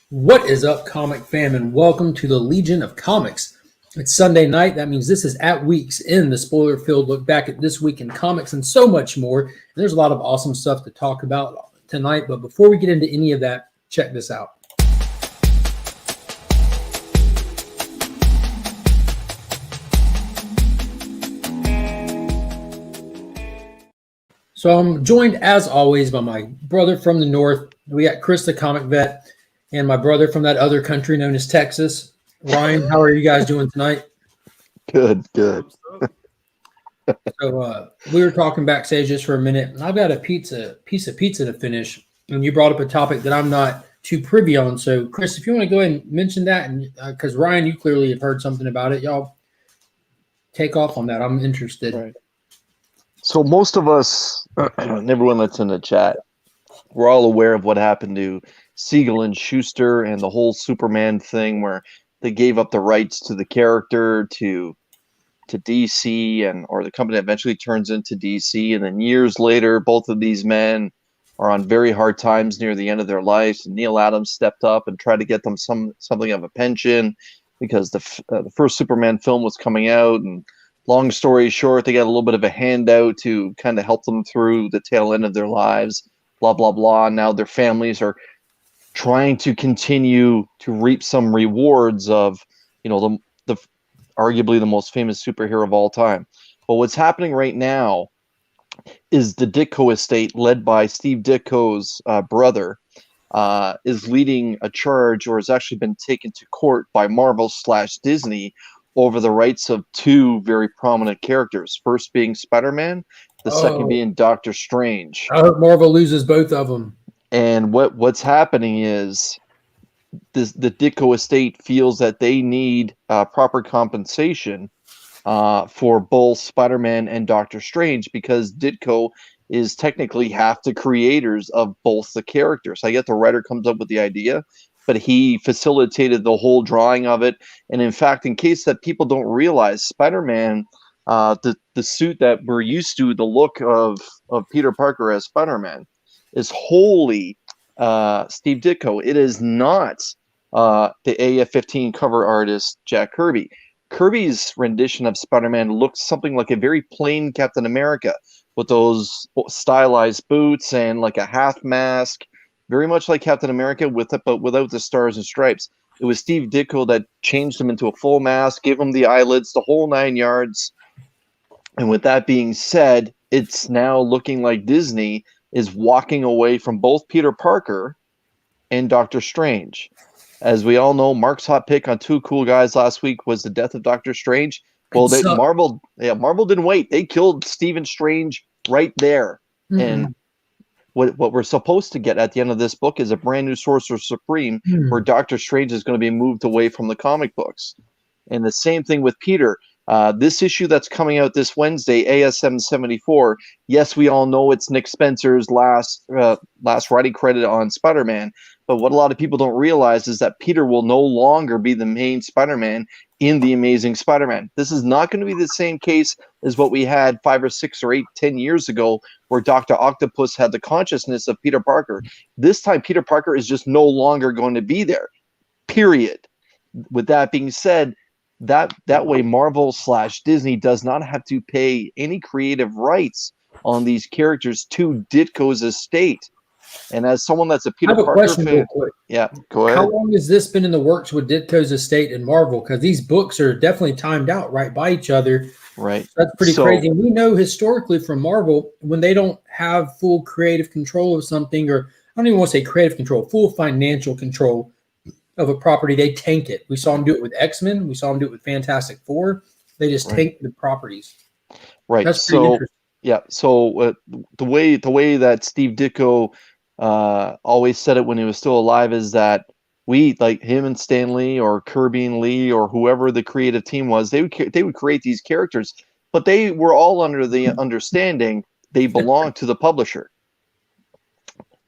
What is up, comic fam, and welcome to the Legion of Comics. It's Sunday night. That means this is at Weeks in the spoiler-filled look back at this week in comics and so much more. And there's a lot of awesome stuff to talk about tonight. But before we get into any of that, check this out. So I'm joined, as always, by my brother from the north. We got Chris, the comic vet, and my brother from that other country known as Texas. Ryan, how are you guys doing tonight? Good. So we were talking backstage just for a minute, and I've got a piece of pizza to finish, and you brought up a topic that I'm not too privy on. So, Chris, if you want to go ahead and mention that, and because Ryan, you clearly have heard something about it, y'all take off on that. I'm interested. Right. So most of us, and everyone that's in the chat, we're all aware of what happened to Siegel and Schuster and the whole Superman thing where they gave up the rights to the character to DC or the company eventually turns into DC. And then years later, both of these men are on very hard times near the end of their lives. And Neil Adams stepped up and tried to get them something of a pension because the first Superman film was coming out. And long story short, they got a little bit of a handout to kind of help them through the tail end of their lives, blah, blah, blah. Now their families are trying to continue to reap some rewards of, the arguably the most famous superhero of all time. But what's happening right now is the Ditko estate, led by Steve Ditko's brother, is leading a charge, or has actually been taken to court by Marvel/Disney over the rights of two very prominent characters. First being Spiderman, the second being Doctor Strange. I hope Marvel loses both of them. And what's happening is the Ditko estate feels that they need proper compensation for both Spider-Man and Doctor Strange because Ditko is technically half the creators of both the characters. I get the writer comes up with the idea, but he facilitated the whole drawing of it. And in fact, in case that people don't realize, Spider-Man, the suit that we're used to, the look of Peter Parker as Spider-Man, is wholly Steve Ditko. It is not the AF-15 cover artist Jack Kirby. Kirby's rendition of Spider-Man looks something like a very plain Captain America with those stylized boots and like a half mask, very much like Captain America but without the stars and stripes. It was Steve Ditko that changed him into a full mask, gave him the eyelids, the whole 9 yards. And with that being said, it's now looking like Disney is walking away from both Peter Parker and Doctor Strange. As we all know, Mark's hot pick on Two Cool Guys last week was the death of Doctor Strange. Well, Marvel didn't wait. They killed Stephen Strange right there. Mm-hmm. And what we're supposed to get at the end of this book is a brand new Sorcerer Supreme where Doctor Strange is going to be moved away from the comic books. And the same thing with Peter. This issue that's coming out this Wednesday, ASM 74, yes, we all know it's Nick Spencer's last writing credit on Spider-Man, but what a lot of people don't realize is that Peter will no longer be the main Spider-Man in The Amazing Spider-Man. This is not going to be the same case as what we had 5 or 6 or 8, 10 years ago, where Dr. Octopus had the consciousness of Peter Parker. This time, Peter Parker is just no longer going to be there, period. With that being said, that way Marvel/Disney does not have to pay any creative rights on these characters to Ditko's estate. And as someone that's a Peter Parker fan, yeah, go ahead. How long has this been in the works with Ditko's estate and Marvel? Because these books are definitely timed out right by each other. Right. So that's pretty crazy. And we know historically from Marvel, when they don't have full creative control of something, or I don't even want to say creative control, full financial control of a property, they tank it. We saw them do it with X-Men. We saw them do it with Fantastic Four. They just tank the properties. Right. That's pretty interesting. Yeah. So the way that Steve Ditko always said it when he was still alive, is that we, like him and Stan Lee or Kirby and Lee or whoever the creative team was, they would create these characters, but they were all under the understanding they belonged to the publisher.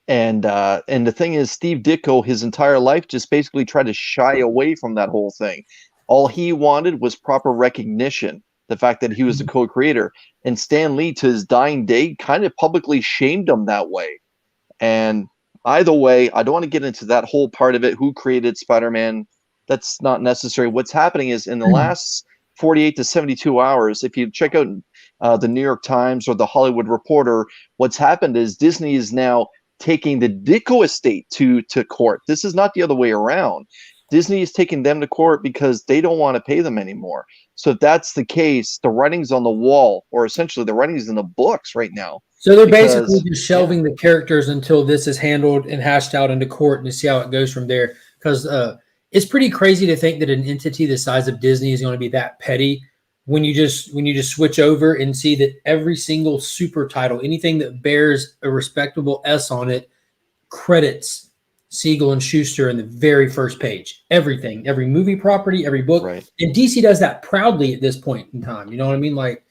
And the thing is, Steve Ditko, his entire life, just basically tried to shy away from that whole thing. All he wanted was proper recognition, the fact that he was the co-creator. And Stan Lee, to his dying day, kind of publicly shamed him that way. And either way, I don't want to get into that whole part of it. Who created Spider-Man? That's not necessary. What's happening is in the last 48 to 72 hours, if you check out the New York Times or the Hollywood Reporter, what's happened is Disney is now taking the Ditko estate to court. This is not the other way around. Disney is taking them to court because they don't want to pay them anymore. So if that's the case, the writing's on the wall, or essentially the writing's in the books right now. So they're basically just shelving the characters until this is handled and hashed out into court, and to see how it goes from there. Because it's pretty crazy to think that an entity the size of Disney is going to be that petty. When you just switch over and see that every single super title, anything that bears a respectable S on it, credits Siegel and Schuster in the very first page. Everything, every movie property, every book. Right. And DC does that proudly at this point in time. You know what I mean? Like,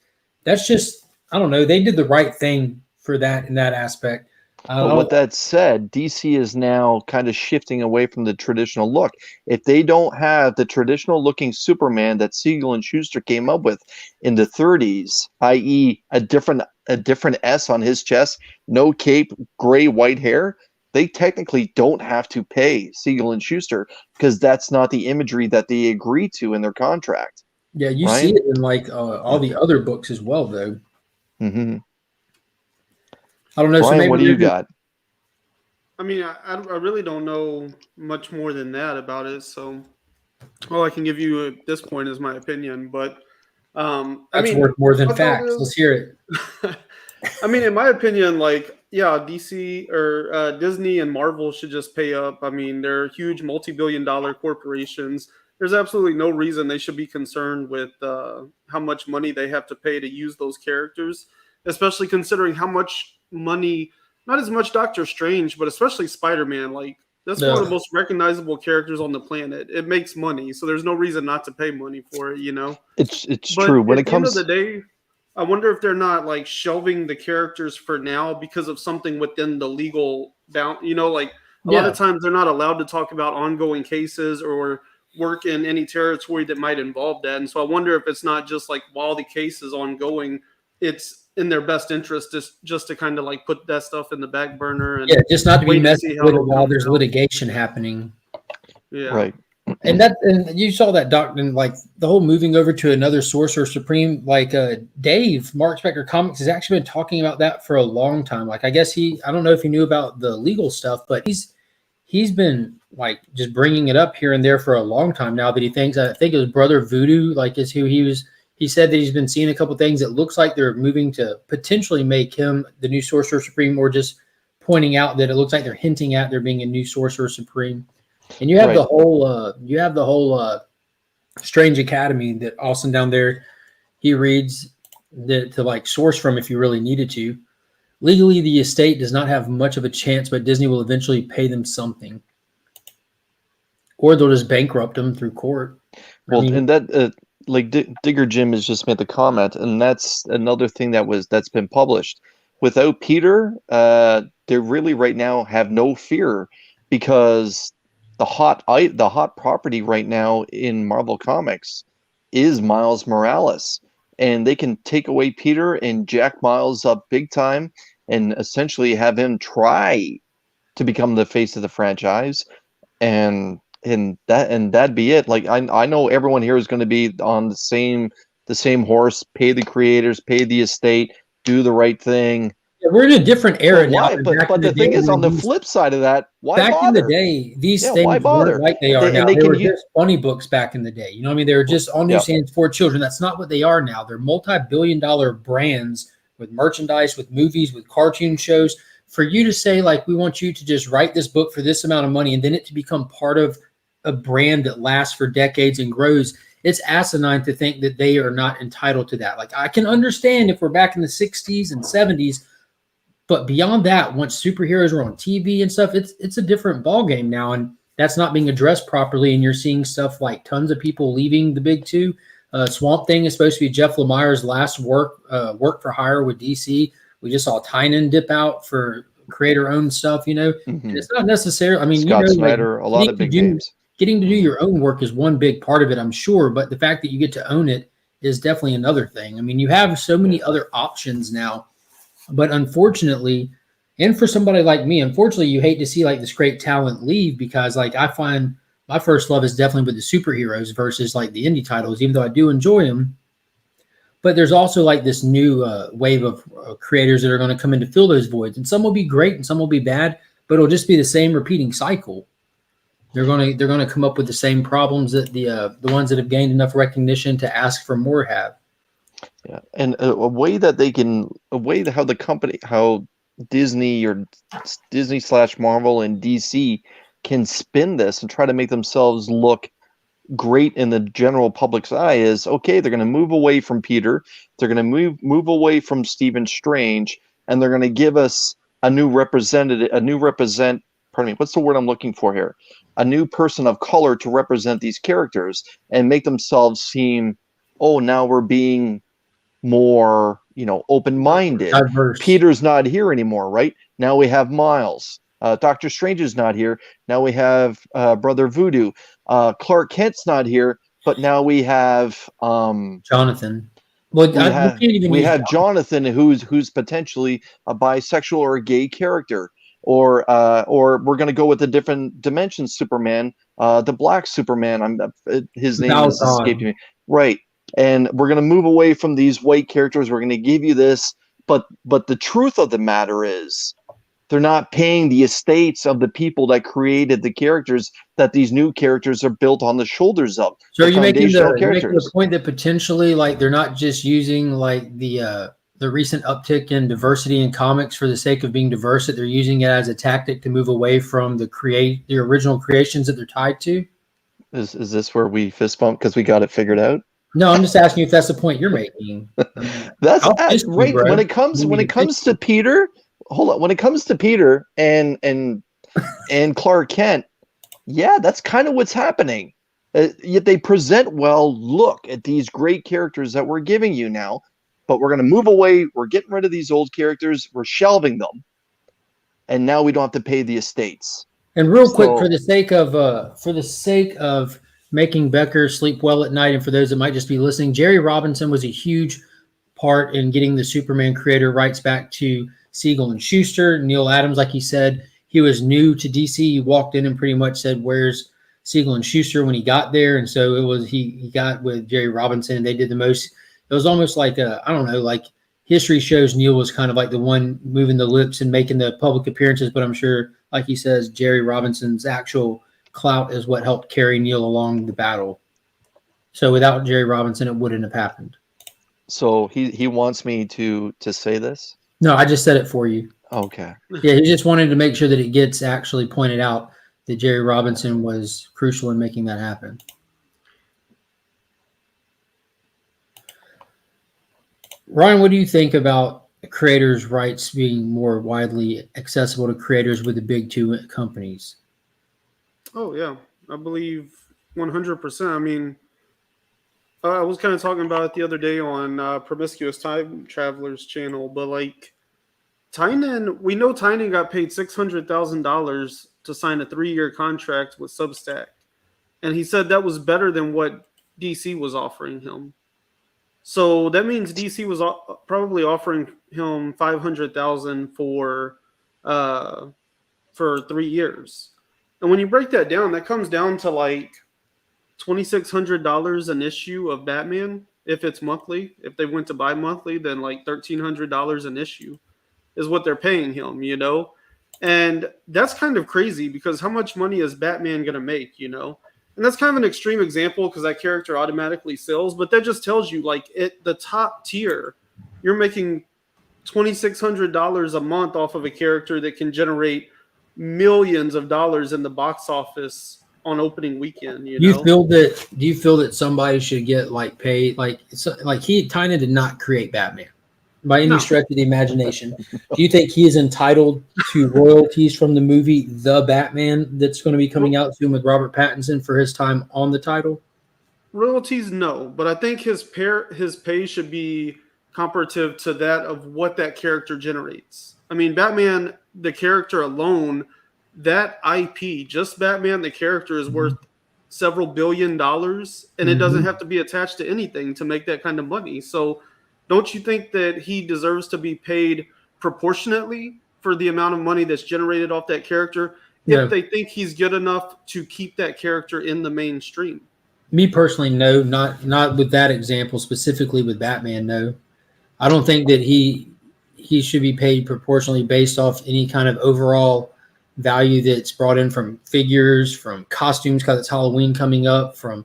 that's just, I don't know. They did the right thing for that in that aspect. But with that said, DC is now kind of shifting away from the traditional look. If they don't have the traditional looking Superman that Siegel and Schuster came up with in the 30s, i.e. a different S on his chest, no cape, gray, white hair, they technically don't have to pay Siegel and Schuster because that's not the imagery that they agree to in their contract. Yeah, you see it in like all the other books as well, though. Mm-hmm. I don't know. Brian, so maybe what do you got? I mean, I really don't know much more than that about it. So all I can give you at this point is my opinion. But that's worth more than facts. Let's hear it. I mean, in my opinion, like, yeah, DC or Disney and Marvel should just pay up. I mean, they're huge multi-billion-dollar corporations. There's absolutely no reason they should be concerned with how much money they have to pay to use those characters, especially considering how much money, not as much Doctor Strange, but especially Spider-Man. Like, that's one of the most recognizable characters on the planet. It makes money, so there's no reason not to pay money for it, you know? It's true. When it comes at the end of the day, I wonder if they're not like shelving the characters for now because of something within the legal bound. You know, like a lot of times they're not allowed to talk about ongoing cases or work in any territory that might involve that. And so I wonder if it's not just like while the case is ongoing, it's in their best interest just to kind of like put that stuff in the back burner. And just not to be messing with it while there's litigation happening. Yeah. Right. And you saw that doctor, like the whole moving over to another Sorcerer Supreme, like Dave, Mark Spector Comics has actually been talking about that for a long time. Like, I guess I don't know if he knew about the legal stuff, but he's been like just bringing it up here and there for a long time now that he thinks, I think it was Brother Voodoo, like is who he said that he's been seeing a couple things. It looks like they're moving to potentially make him the new Sorcerer Supreme, or just pointing out that it looks like they're hinting at there being a new Sorcerer Supreme. And you have the whole Strange Academy that Austin down there, he reads that to like source from if you really needed to. Legally, the estate does not have much of a chance, but Disney will eventually pay them something, or they'll just bankrupt them through court. Well, and that like Digger Jim has just made the comment, and that's another thing that's been published. Without Peter, they really right now have no fear because the hot property right now in Marvel Comics is Miles Morales, and they can take away Peter and jack Miles up big time and essentially have him try to become the face of the franchise, and that'd be it. Like I know everyone here is going to be on the same horse, pay the creators, pay the estate, do the right thing. Yeah, we're in a different era now. But the thing is, on the flip side of that, why back bother? in the day, these things weren't like they are now. They were just funny books back in the day. You know what I mean? They were just on newsstands for children. That's not what they are now. They're multi-billion-dollar brands with merchandise, with movies, with cartoon shows. For you to say, like, we want you to just write this book for this amount of money and then it to become part of a brand that lasts for decades and grows, it's asinine to think that they are not entitled to that. Like, I can understand if we're back in the 60s and 70s, But beyond that, once superheroes are on TV and stuff, it's a different ball game now, and that's not being addressed properly. And you're seeing stuff like tons of people leaving the big two. Swamp Thing is supposed to be Jeff Lemire's last work for hire with DC. We just saw Tynan dip out for creator-owned stuff. And it's not necessarily. I mean, Scott Snyder, a lot of big names. Getting to do your own work is one big part of it, I'm sure. But the fact that you get to own it is definitely another thing. I mean, you have so many other options now. But unfortunately, and for somebody like me, unfortunately, you hate to see like this great talent leave, because like I find my first love is definitely with the superheroes versus like the indie titles, even though I do enjoy them. But there's also like this new wave of creators that are going to come in to fill those voids, and some will be great and some will be bad, but it'll just be the same repeating cycle. They're going to come up with the same problems that the ones that have gained enough recognition to ask for more have. Yeah, and how Disney or Disney/Marvel and DC can spin this and try to make themselves look great in the general public's eye is, okay, they're going to move away from Peter, they're going to move away from Stephen Strange, and they're going to give us a new what's the word I'm looking for here? A new person of color to represent these characters and make themselves seem, oh, now we're being more, open-minded. Diverse. Peter's not here anymore, right? Now we have Miles. Doctor Strange is not here. Now we have Brother Voodoo. Clark Kent's not here, but now we have Jonathan. Well, we have Jonathan, who's potentially a bisexual or a gay character, or we're going to go with a different dimension Superman, the Black Superman. His name is escaping me. Right. And we're going to move away from these white characters. We're going to give you this, but the truth of the matter is, they're not paying the estates of the people that created the characters that these new characters are built on the shoulders of. So are you making the point that potentially, like, they're not just using like the recent uptick in diversity in comics for the sake of being diverse, that they're using it as a tactic to move away from the original creations that they're tied to? Is this where we fist bump because we got it figured out? No, I'm just asking if that's the point you're making. That's right. When it comes to Peter, hold on. When it comes to Peter and Clark Kent, yeah, that's kind of what's happening. Yet they present well. Look at these great characters that we're giving you now, but we're going to move away. We're getting rid of these old characters. We're shelving them, and now we don't have to pay the estates. And real quick, for the sake of making Becker sleep well at night, and for those that might just be listening, Jerry Robinson was a huge part in getting the Superman creator rights back to Siegel and Schuster. Neil Adams, like he said, he was new to DC. He walked in and pretty much said, "Where's Siegel and Schuster?" when he got there, and so it was he got with Jerry Robinson, and they did the most. It was almost like I don't know, like history shows Neil was kind of like the one moving the lips and making the public appearances, but I'm sure, like he says, Jerry Robinson's actual clout is what helped carry Neil along the battle. So without Jerry Robinson, it wouldn't have happened. So he wants me to say this? No, I just said it for you. Okay. Yeah, he just wanted to make sure that it gets actually pointed out that Jerry Robinson was crucial in making that happen. Ryan, what do you think about creators' rights being more widely accessible to creators with the big two companies? Oh, yeah. I believe 100%. I mean, I was kind of talking about it the other day on Promiscuous Time Traveler's channel, but like we know Tynan got paid $600,000 to sign a 3-year contract with Substack. And he said that was better than what DC was offering him. So that means DC was probably offering him $500,000 for 3 years. And when you break that down, that comes down to like $2,600 an issue of Batman if it's monthly. If they went to buy monthly, then like $1,300 an issue is what they're paying him, And that's kind of crazy because how much money is Batman going to make, And that's kind of an extreme example because that character automatically sells, but that just tells you like the top tier, you're making $2,600 a month off of a character that can generate millions of dollars in the box office on opening weekend. Do you feel that somebody should get like paid? Tynan did not create Batman. by any No. stretch of the imagination. Do you think he is entitled to royalties from the movie The Batman that's going to be coming out soon with Robert Pattinson for his time on the title? Royalties, no, but I think his pay should be comparative to that of what that character generates. I mean, Batman, the character alone, that IP, just Batman, the character is worth several $billions, and it doesn't have to be attached to anything to make that kind of money. So, don't you think that he deserves to be paid proportionately for the amount of money that's generated off that character Yeah. if they think he's good enough to keep that character in the mainstream? Me personally, no, not with that example specifically with Batman. No, I don't think that he should be paid proportionally based off any kind of overall value that's brought in from figures, from costumes because it's Halloween coming up, from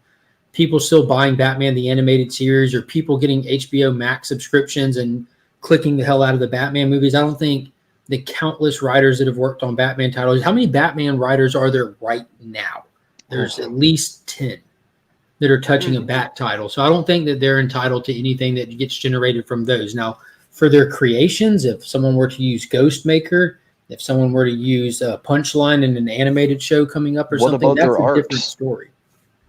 people still buying Batman the animated series, or people getting HBO Max subscriptions and clicking the hell out of the Batman movies. I don't think the countless writers that have worked on Batman titles. How many Batman writers are there right now? There's at least 10 that are touching a Bat title. So I don't think that they're entitled to anything that gets generated from those. Now, for their creations, if someone were to use Ghostmaker, if someone were to use a Punchline in an animated show coming up or What something, about that's their a arcs? different story.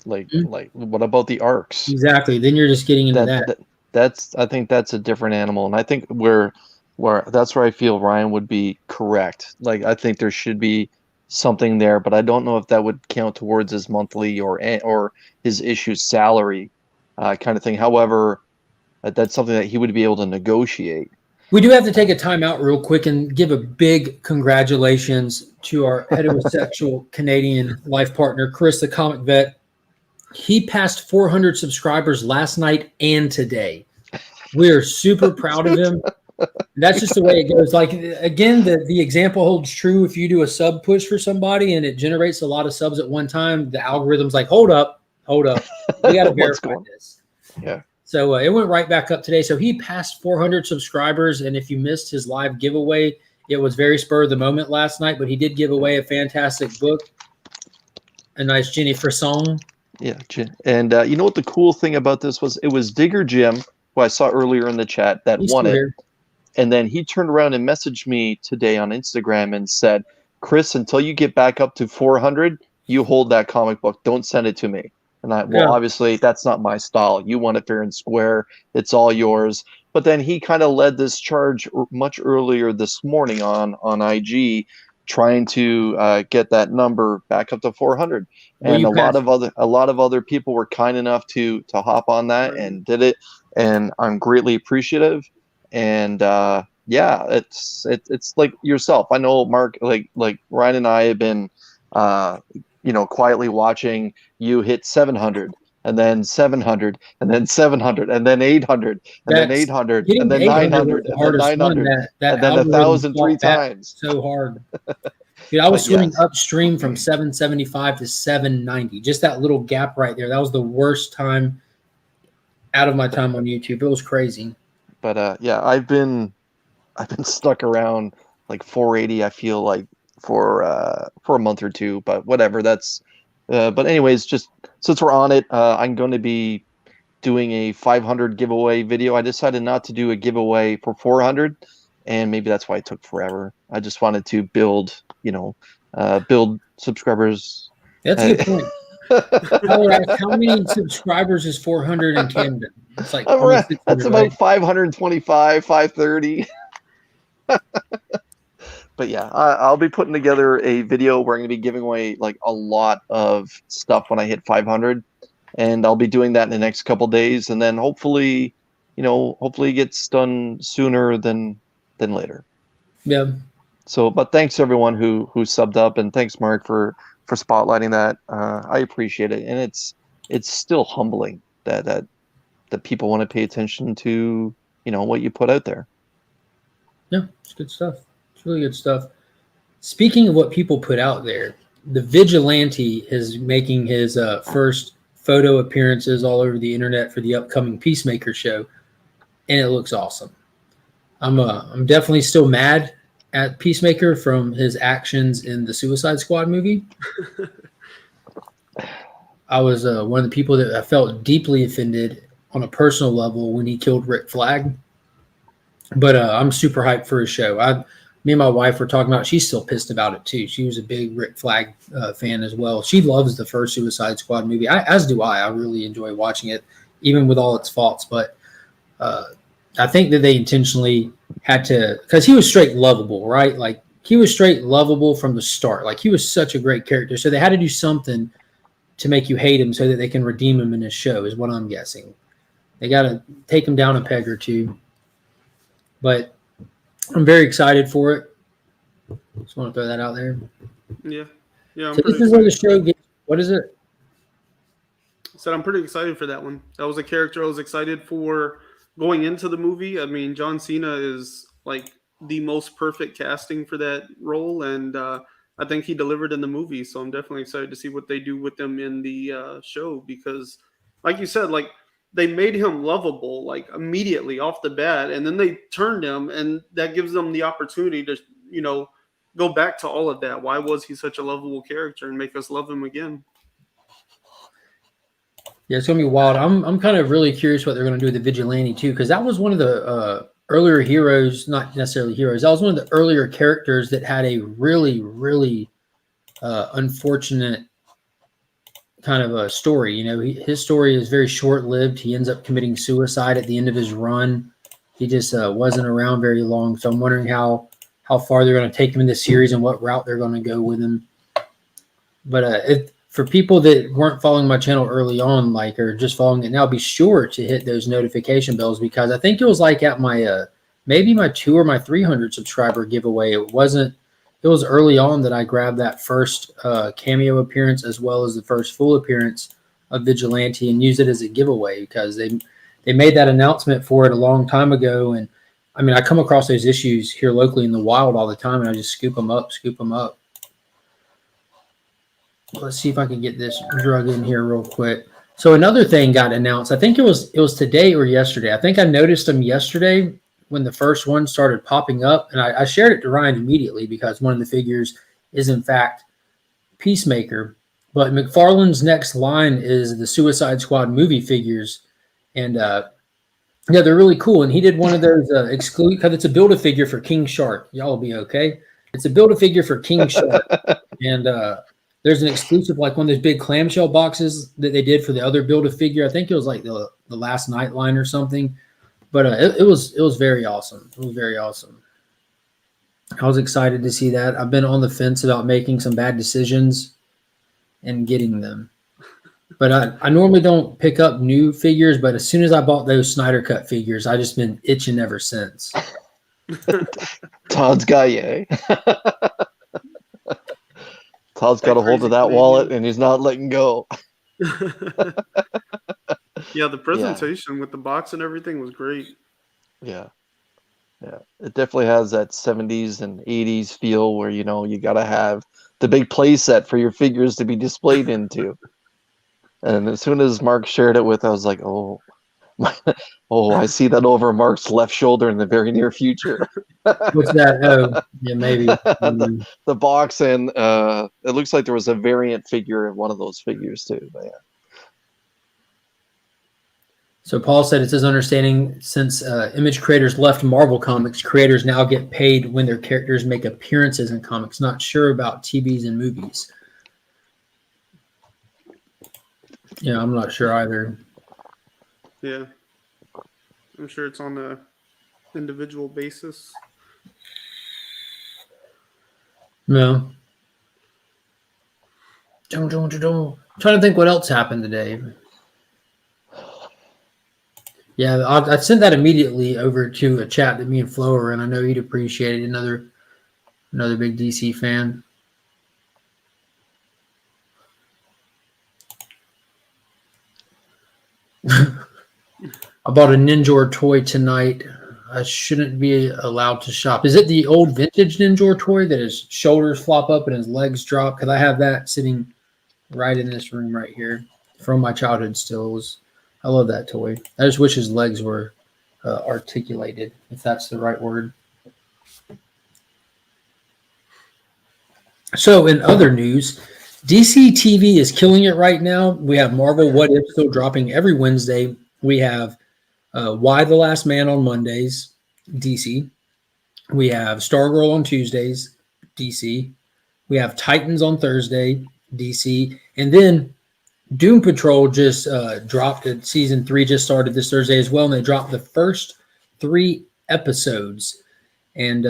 Like what about the arcs? Exactly. Then you're just getting into that. I think that's a different animal, and I think where that's where I feel Ryan would be correct. Like, I think there should be something there, but I don't know if that would count towards his monthly or his issue salary kind of thing. However, that's something that he would be able to negotiate. We do have to take a time out real quick and give a big congratulations to our heterosexual Canadian life partner, Chris, the comic vet. He passed 400 subscribers last night and today. We're super proud of him. That's just the way it goes. Like, again, the example holds true. If you do a sub push for somebody and it generates a lot of subs at one time, the algorithm's like, hold up. We got to verify this. Yeah. So it went right back up today. So he passed 400 subscribers. And if you missed his live giveaway, it was very spur of the moment last night, but he did give away a fantastic book, a nice Jennifer song. Yeah. And you know what the cool thing about this was? It was Digger Jim, who I saw earlier in the chat, that won it. Here. And then he turned around and messaged me today on Instagram and said, Chris, until you get back up to 400, you hold that comic book. Don't send it to me. And obviously, that's not my style. You want it fair and square. It's all yours. But then he kind of led this charge much earlier this morning on IG, trying to get that number back up to 400. And a lot of other people were kind enough to hop on that and did it. And I'm greatly appreciative. And it's like yourself. I know, Mark, like Ryan and I have been quietly watching you hit 700 and then 700 and then 700 and then 800 and then 800 and then 900 and then 900 and then 1,000 3 times. So hard. Dude, I was swimming upstream from 775 to 790. Just that little gap right there. That was the worst time out of my time on YouTube. It was crazy. But I've been stuck around like 480. I feel like for a month or two, but whatever. That's but anyways, just since we're on it, I'm going to be doing a 500 giveaway video. I decided not to do a giveaway for 400, and maybe that's why it took forever. I just wanted to build subscribers. That's a good point. How many subscribers is 400 in Canada? It's like that's about 525, 530. But yeah, I'll be putting together a video where I'm going to be giving away like a lot of stuff when I hit 500, and I'll be doing that in the next couple days, and then hopefully it gets done sooner than later. Yeah. So, but thanks everyone who subbed up, and thanks Mark for spotlighting that. I appreciate it, and it's still humbling that people want to pay attention to what you put out there. Yeah, it's good stuff. It's really good stuff. Speaking of what people put out there, the Vigilante is making his first photo appearances all over the internet for the upcoming Peacemaker show, and it looks awesome. I'm definitely still mad at Peacemaker from his actions in the Suicide Squad movie. I was one of the people that I felt deeply offended on a personal level when he killed Rick Flag. But I'm super hyped for his show. Me and my wife were talking about. She's still pissed about it too. She was a big Rick Flag fan as well. She loves the first Suicide Squad movie. As do I. I really enjoy watching it, even with all its faults. But I think that they intentionally had to, because he was straight lovable, right? Like he was straight lovable from the start. Like he was such a great character. So they had to do something to make you hate him so that they can redeem him in his show, is what I'm guessing. They got to take him down a peg or two. But I'm very excited for it. Just want to throw that out there. Yeah. Yeah. So this is where the show gets, what is it? Said I'm pretty excited for that one. That was a character I was excited for going into the movie. I mean, John Cena is like the most perfect casting for that role, and I think he delivered in the movie. So I'm definitely excited to see what they do with him in the show, because, like you said, like they made him lovable like immediately off the bat, and then they turned him, and that gives them the opportunity to, you know, go back to all of that. Why was he such a lovable character, and make us love him again? Yeah, it's gonna be wild. I'm kind of really curious what they're gonna do with the Vigilante too, because that was one of the earlier heroes, not necessarily heroes. That was one of the earlier characters that had a really, really unfortunate kind of a story. You know, his story is very short-lived. He ends up committing suicide at the end of his run. He just wasn't around very long. So I'm wondering how far they're going to take him in this series and what route they're going to go with him. But for people that weren't following my channel early on, like, or just following it now, be sure to hit those notification bells, because I think it was like at my maybe my 200 or my 300 subscriber giveaway. It was early on that I grabbed that first cameo appearance as well as the first full appearance of Vigilante and used it as a giveaway, because they made that announcement for it a long time ago. And I mean, I come across those issues here locally in the wild all the time, and I just scoop them up. Let's see if I can get this drug in here real quick. So another thing got announced. I think it was today or yesterday. I think I noticed them yesterday when the first one started popping up, and I shared it to Ryan immediately, because one of the figures is in fact Peacemaker. But McFarlane's next line is the Suicide Squad movie figures, and yeah, they're really cool. And he did one of those exclude, because it's a Build-A-Figure for King Shark. Y'all will be okay. It's a Build-A-Figure for King Shark, and there's an exclusive, like one of those big clamshell boxes that they did for the other Build-A-Figure. I think it was like the Last Night line or something. But it was very awesome. It was very awesome. I was excited to see that. I've been on the fence about making some bad decisions and getting them. But I normally don't pick up new figures, but as soon as I bought those Snyder Cut figures, I just been itching ever since. Todd's got you. Todd's got a hold of that wallet, and he's not letting go. Yeah, the presentation with the box and everything was great. Yeah. It definitely has that 70s and 80s feel where, you know, you got to have the big play set for your figures to be displayed into. And as soon as Mark shared it with, I was like, oh, I see that over Mark's left shoulder in the very near future. What's that? Oh, yeah, maybe. The box, and it looks like there was a variant figure in one of those figures too. But yeah. So Paul said it's his understanding, since image creators left Marvel Comics, creators now get paid when their characters make appearances in comics. Not sure about TVs and movies. Yeah, I'm not sure either. Yeah. I'm sure it's on a individual basis. No. I'm trying to think what else happened today. Yeah, I sent that immediately over to a chat that me and Flo are in. I know he'd appreciate it. Another big DC fan. I bought a Ninja toy tonight. I shouldn't be allowed to shop. Is it the old vintage Ninja toy that his shoulders flop up and his legs drop? Because I have that sitting right in this room right here from my childhood still. I love that toy. I just wish his legs were articulated, if that's the right word. So in other news, DC TV is killing it right now. We have Marvel What If still dropping every Wednesday. We have Y the Last Man on Mondays. DC. We have Stargirl on Tuesdays, DC. We have Titans on Thursday, DC. And then Doom Patrol just dropped it. Season 3 just started this Thursday as well. And they dropped the first 3 episodes. And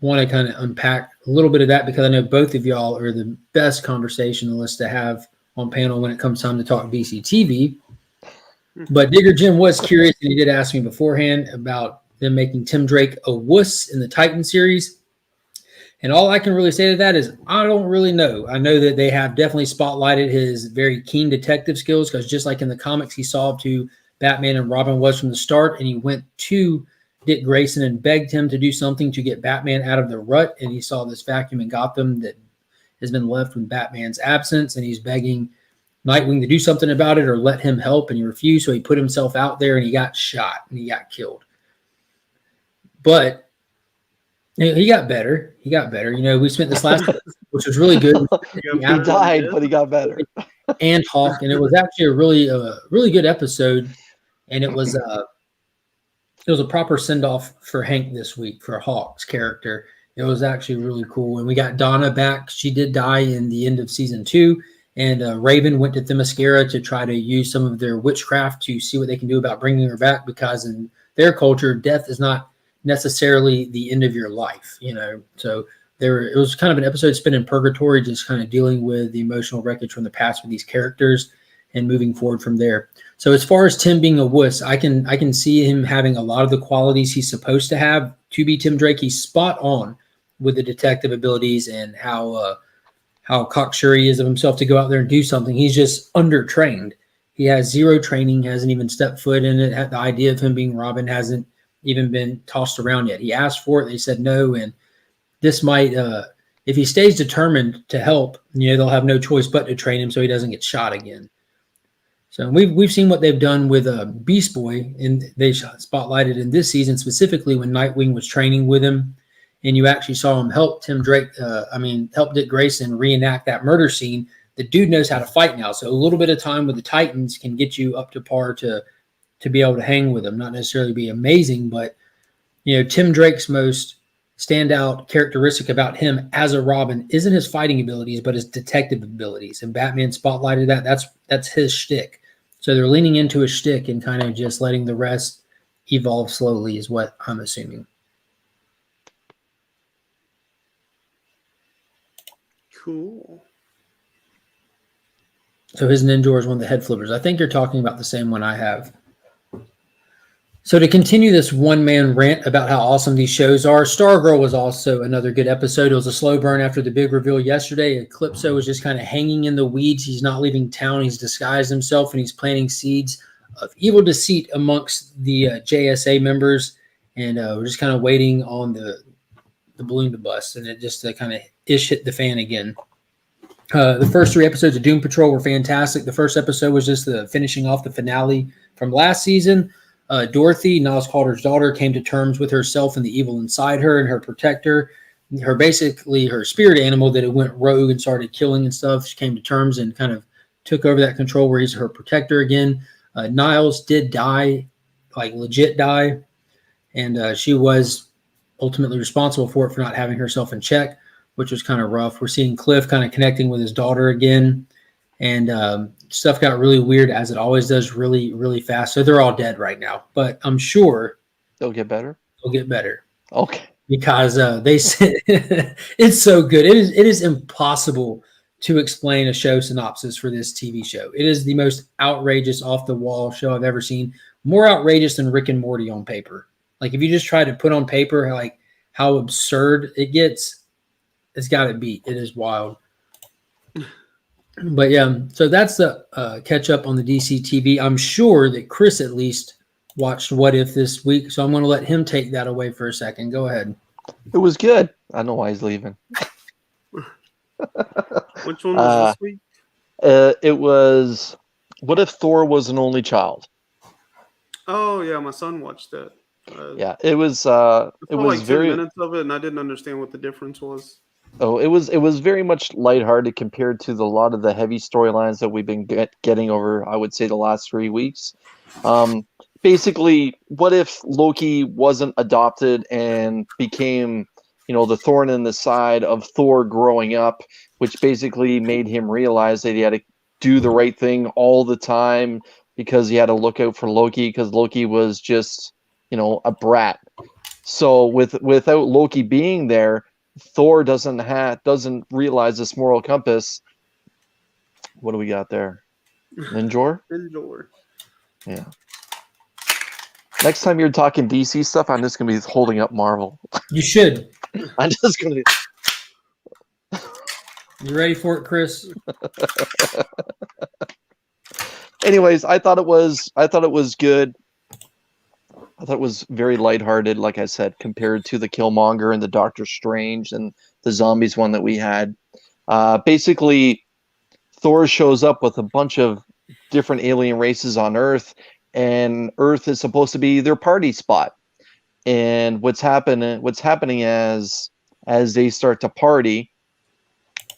want to kind of unpack a little bit of that because I know both of y'all are the best conversationalists to have on panel when it comes time to talk DC TV. But Digger Jim was curious, and he did ask me beforehand about them making Tim Drake a wuss in the Titan series. And all I can really say to that is I don't really know. I know that they have definitely spotlighted his very keen detective skills because just like in the comics, he solved who Batman and Robin was from the start, and he went to Dick Grayson and begged him to do something to get Batman out of the rut, and he saw this vacuum in Gotham that has been left with Batman's absence, and he's begging Nightwing to do something about it or let him help, and he refused, so he put himself out there, and he got shot, and he got killed. But he got better. He got better. You know, we spent this last which was really good. He died, but he got better. And Hawk, and it was actually a really good episode, and it was a proper send-off for Hank this week for Hawk's character. It was actually really cool. And we got Donna back. She did die in the end of season 2. And Raven went to Themyscira to try to use some of their witchcraft to see what they can do about bringing her back, because in their culture, death is not necessarily the end of your life, you know. So it was kind of an episode spent in purgatory, just kind of dealing with the emotional wreckage from the past with these characters and moving forward from there. So as far as Tim being a wuss, I can see him having a lot of the qualities he's supposed to have to be Tim Drake. He's spot on with the detective abilities and how cocksure he is of himself to go out there and do something. He's just undertrained. He has zero training, hasn't even stepped foot in it. The idea of him being Robin hasn't even been tossed around yet. He asked for it, they said no, and this might, if he stays determined to help, you know, they'll have no choice but to train him so he doesn't get shot again. So we've seen what they've done with Beast Boy, and they spotlighted in this season specifically when Nightwing was training with him, and you actually saw him help help Dick Grayson reenact that murder scene. The dude knows how to fight now, so a little bit of time with the Titans can get you up to par to be able to hang with them. Not necessarily be amazing, but you know, Tim Drake's most standout characteristic about him as a Robin isn't his fighting abilities, but his detective abilities. And Batman spotlighted that. That's his shtick. So they're leaning into his shtick and kind of just letting the rest evolve slowly is what I'm assuming. Cool. So his Ninja is one of the head flippers. I think you're talking about the same one I have. So to continue this one-man rant about how awesome these shows are, Stargirl was also another good episode. It was a slow burn after the big reveal yesterday. Eclipso was just kind of hanging in the weeds. He's not leaving town. He's disguised himself, and he's planting seeds of evil deceit amongst the JSA members. And we're just kind of waiting on the balloon to bust, and it just kind of hit the fan again. The first 3 episodes of Doom Patrol were fantastic. The first episode was just the finishing off the finale from last season. Dorothy, Niles Calder's daughter, came to terms with herself and the evil inside her and her protector. Basically her spirit animal that it went rogue and started killing and stuff. She came to terms and kind of took over that control where he's her protector again. Niles did die, like legit die. And she was ultimately responsible for it for not having herself in check, which was kind of rough. We're seeing Cliff kind of connecting with his daughter again. And stuff got really weird, as it always does, really, really fast. So they're all dead right now. But I'm sure they'll get better. They'll get better. Okay. Because they said it's so good. It is impossible to explain a show synopsis for this TV show. It is the most outrageous, off-the-wall show I've ever seen. More outrageous than Rick and Morty on paper. Like, if you just try to put on paper like how absurd it gets, it's got it beat. It is wild. But yeah, so that's the catch up on the DC TV. I'm sure that Chris at least watched What If this week, so I'm going to let him take that away for a second. Go ahead. It was good. I know why he's leaving. Which one was this week? It was What If Thor Was an Only Child. Oh yeah, my son watched that. Yeah, it was. It was like 10 very minutes of it, and I didn't understand what the difference was. Oh, it was very much lighthearted compared to a lot of the heavy storylines that we've been getting over, I would say, the last 3 weeks. basically, what if Loki wasn't adopted and became, the thorn in the side of Thor growing up, which basically made him realize that he had to do the right thing all the time because he had to look out for Loki because Loki was just, a brat. So without Loki being there, Thor doesn't realize this moral compass. What do we got there? Ninjor? Ninjor. Yeah. Next time you're talking DC stuff, I'm just going to be holding up Marvel. You should. I'm just going to be... You ready for it, Chris? Anyways, I thought it was good. I thought it was very lighthearted, like I said, compared to the Killmonger and the Doctor Strange and the zombies one that we had. Basically, Thor shows up with a bunch of different alien races on Earth, and Earth is supposed to be their party spot. And what's happening as they start to party,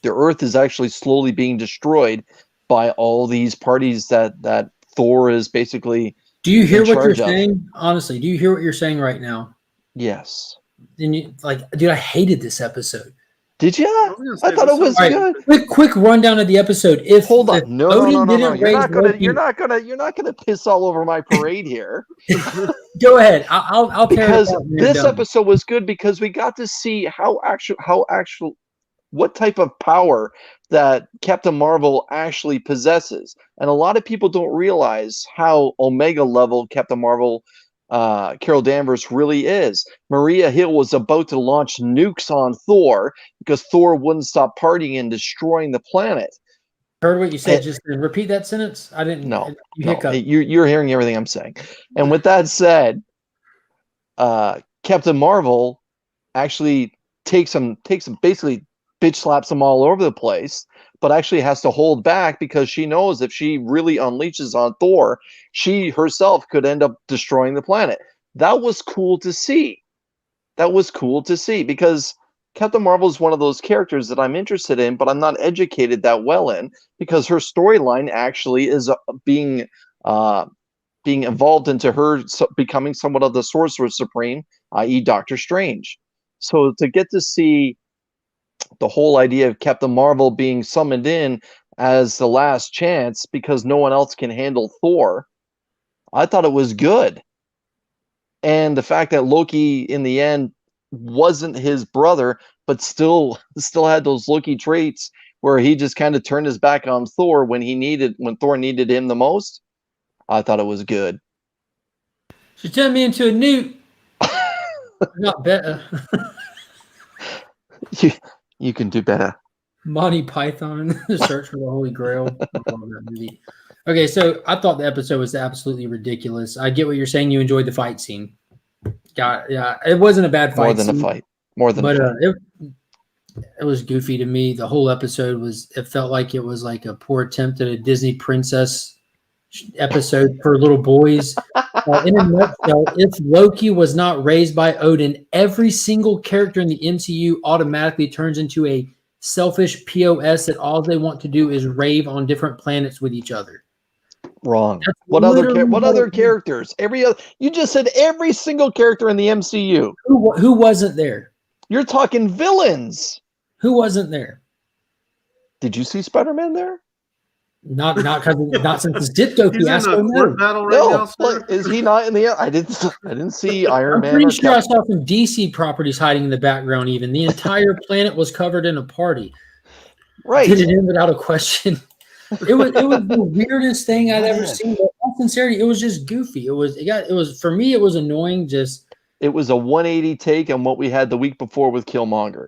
the Earth is actually slowly being destroyed by all these parties that Thor is basically. Do you hear what you're saying? Honestly, do you hear what you're saying right now? Yes. And dude, I hated this episode. Did you? I thought it was good. Quick rundown of the episode. Hold on, no. You're not gonna piss all over my parade here. Go ahead. I'll because this episode was good because we got to see what type of power that Captain Marvel actually possesses, and a lot of people don't realize how Omega level Captain Marvel. Carol Danvers really is. Maria Hill was about to launch nukes on Thor because Thor wouldn't stop partying and destroying the planet. Heard what you said. Just repeat that sentence. I didn't. No. You're hearing everything I'm saying. And with that said, Captain Marvel actually takes them basically bitch slaps them all over the place, but actually has to hold back because she knows if she really unleashes on Thor, she herself could end up destroying the planet. That was cool to see. Because Captain Marvel is one of those characters that I'm interested in, but I'm not educated that well in because her storyline actually is being evolved into her becoming somewhat of the Sorcerer Supreme, i.e. Doctor Strange. So to get to see the whole idea of Captain Marvel being summoned in as the last chance because no one else can handle Thor, I thought it was good. And the fact that Loki in the end wasn't his brother, but still had those Loki traits where he just kind of turned his back on Thor when Thor needed him the most, I thought it was good. She turned me into a newt. Not better. You can do better. Monty Python, The Search for the Holy Grail. I love that movie. Okay, so I thought the episode was absolutely ridiculous. I get what you're saying. You enjoyed the fight scene. Yeah, it wasn't a bad fight. More than a fight. It was goofy to me. The whole episode it felt like it was like a poor attempt at a Disney princess episode for little boys. In a nutshell, if Loki was not raised by Odin, every single character in the MCU automatically turns into a selfish POS that all they want to do is rave on different planets with each other. Wrong. What other characters? You just said every single character in the MCU. Who wasn't there? You're talking villains. Who wasn't there? Did you see Spiderman there? Not since his Ditko fiasco. Is he not in the? I didn't see Iron Man. I'm pretty sure I saw some DC properties hiding in the background. Even the entire planet was covered in a party. Right. Did it in without a question? It was the weirdest thing I'd ever seen. But in sincerity, it was just goofy. It was for me. It was annoying. It was a 180 take on what we had the week before with Killmonger.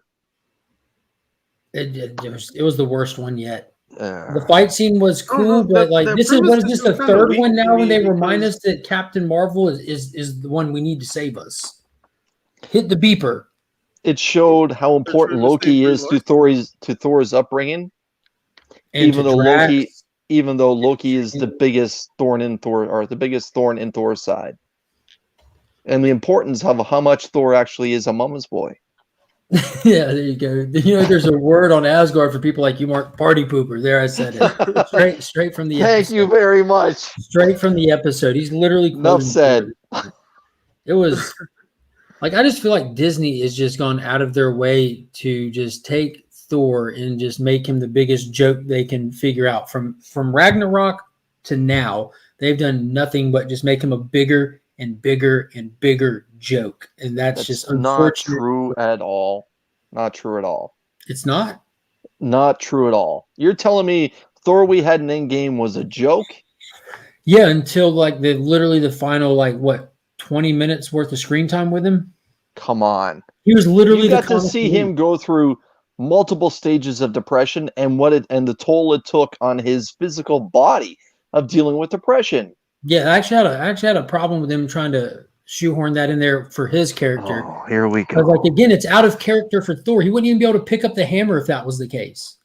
It was the worst one yet. The fight scene was cool, but this is the third one now when they remind us that Captain Marvel is the one we need to save us. Hit the beeper. It showed how important Loki is to Thor's upbringing. Even though Loki is the biggest thorn in Thor, or the biggest thorn in Thor's side. And the importance of how much Thor actually is a mama's boy. Yeah, there you go. You know, there's a word on Asgard for people like you, Mark. Party pooper. There, I said it. Straight from the Thank episode. you very much. Straight from the episode. He's literally Enough quoting said. It was like, I just feel like Disney has just gone out of their way to just take Thor and just make him the biggest joke they can figure out. From Ragnarok to now, they've done nothing but just make him a bigger and bigger and bigger joke. And that's just not unfortunate. true at all. Not true at all. It's not? Not true at all. You're telling me Thor we had in Endgame was a joke? Yeah, until like the final, like, what, 20 minutes worth of screen time with him? Come on. He was literally You got to see him go through multiple stages of depression and the toll it took on his physical body of dealing with depression. Yeah, I actually had a problem with him trying to shoehorn that in there for his character. Oh, here we go. Because, like, again, it's out of character for Thor. He wouldn't even be able to pick up the hammer if that was the case.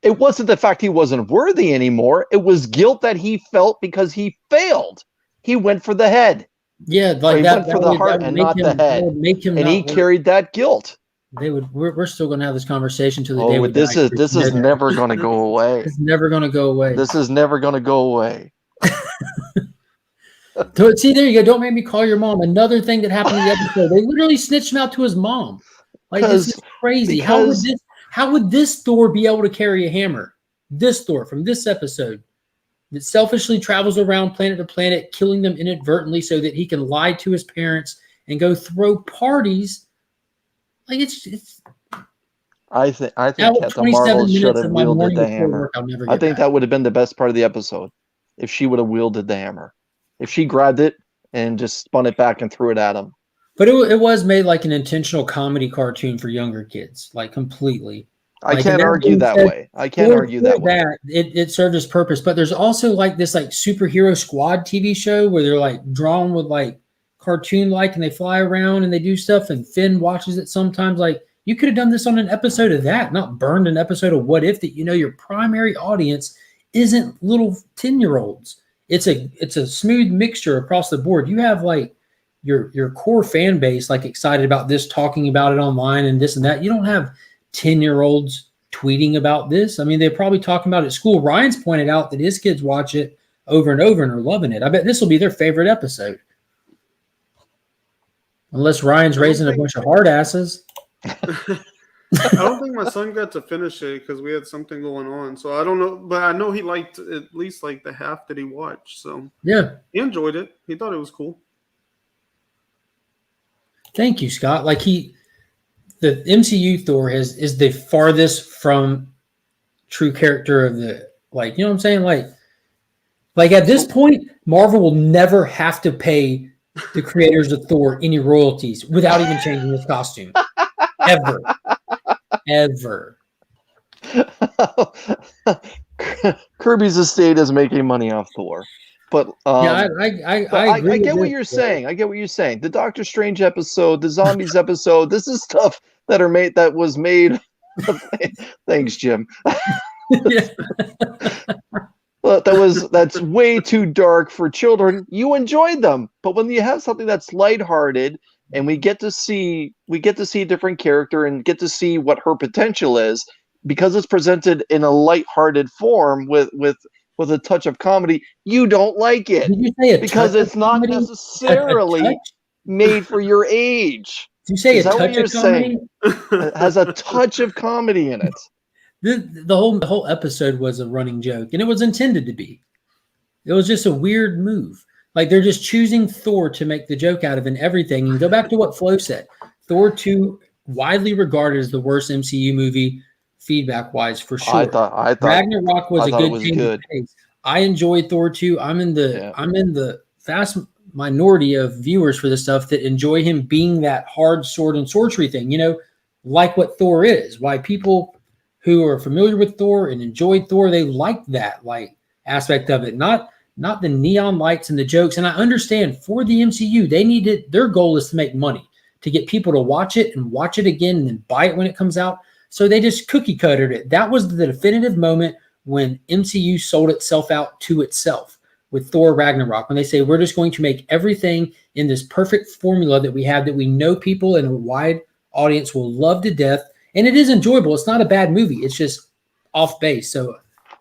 It wasn't the fact he wasn't worthy anymore. It was guilt that he felt because he failed. He went for the head. Yeah, like he that. Went for the heart and not the head. Make him, and he carried that guilt. We're still going to have this conversation till the day. This is never going to go away. It's never going to go away. This is never going to go away. See, there you go. Don't make me call your mom. Another thing that happened in the episode, they literally snitched him out to his mom. Like, this is crazy. How would this Thor be able to carry a hammer? This Thor from this episode that selfishly travels around planet to planet, killing them inadvertently so that he can lie to his parents and go throw parties. Like, it's I think Captain Marvel should have wielded the hammer. I think that would have been the best part of the episode if she would have wielded the hammer. If she grabbed it and just spun it back and threw it at him. But it was made like an intentional comedy cartoon for younger kids, like completely. I can't argue that way. I can't argue that way. It served its purpose. But there's also like this like superhero squad TV show where they're like drawn with like cartoon like and they fly around and they do stuff and Finn watches it sometimes. Like, you could have done this on an episode of that, not burned an episode of What If that your primary audience isn't little 10-year-olds. It's a smooth mixture across the board. You have like your core fan base like excited about this, talking about it online and this and that. You don't have 10-year-olds tweeting about this. I mean, they're probably talking about it at school. Ryan's pointed out that his kids watch it over and over and are loving it. I bet this will be their favorite episode. Unless Ryan's raising a bunch of hard asses. I don't think my son got to finish it because we had something going on. So I don't know, but I know he liked at least like the half that he watched. So yeah, he enjoyed it. He thought it was cool. Thank you, Scott. Like the MCU Thor is the farthest from true character of the, like, you know what I'm saying? Like at this point, Marvel will never have to pay the creators of Thor any royalties without even changing his costume. Ever. Kirby's estate is making money off Thor. But yeah, I get what you're saying. I get what you're saying. The Doctor Strange episode, the Zombies episode, this is stuff that was made. Thanks, Jim. But that's way too dark for children. You enjoyed them, but when you have something that's lighthearted and we get to see a different character and get to see what her potential is, because it's presented in a lighthearted form with a touch of comedy, you don't like it. Did you say because it's not necessarily made for your age. Did you say a touch of comedy? It has a touch of comedy in it. The whole episode was a running joke, and it was intended to be. It was just a weird move. Like, they're just choosing Thor to make the joke out of and everything. And go back to what Flo said. Thor 2, widely regarded as the worst MCU movie feedback-wise, for sure. I thought Ragnarok was a good change. I enjoyed Thor 2. I'm in the vast minority of viewers for this stuff that enjoy him being that hard sword and sorcery thing, like what Thor is. Why people who are familiar with Thor and enjoyed Thor, they like that like aspect of it, not the neon lights and the jokes. And I understand for the MCU, they need it. Their goal is to make money, to get people to watch it and watch it again and then buy it when it comes out. So they just cookie cuttered it. That was the definitive moment when MCU sold itself out to itself with Thor Ragnarok, when they say, we're just going to make everything in this perfect formula that we have, that we know people in a wide audience will love to death, and it is enjoyable. It's not a bad movie. It's just off base. So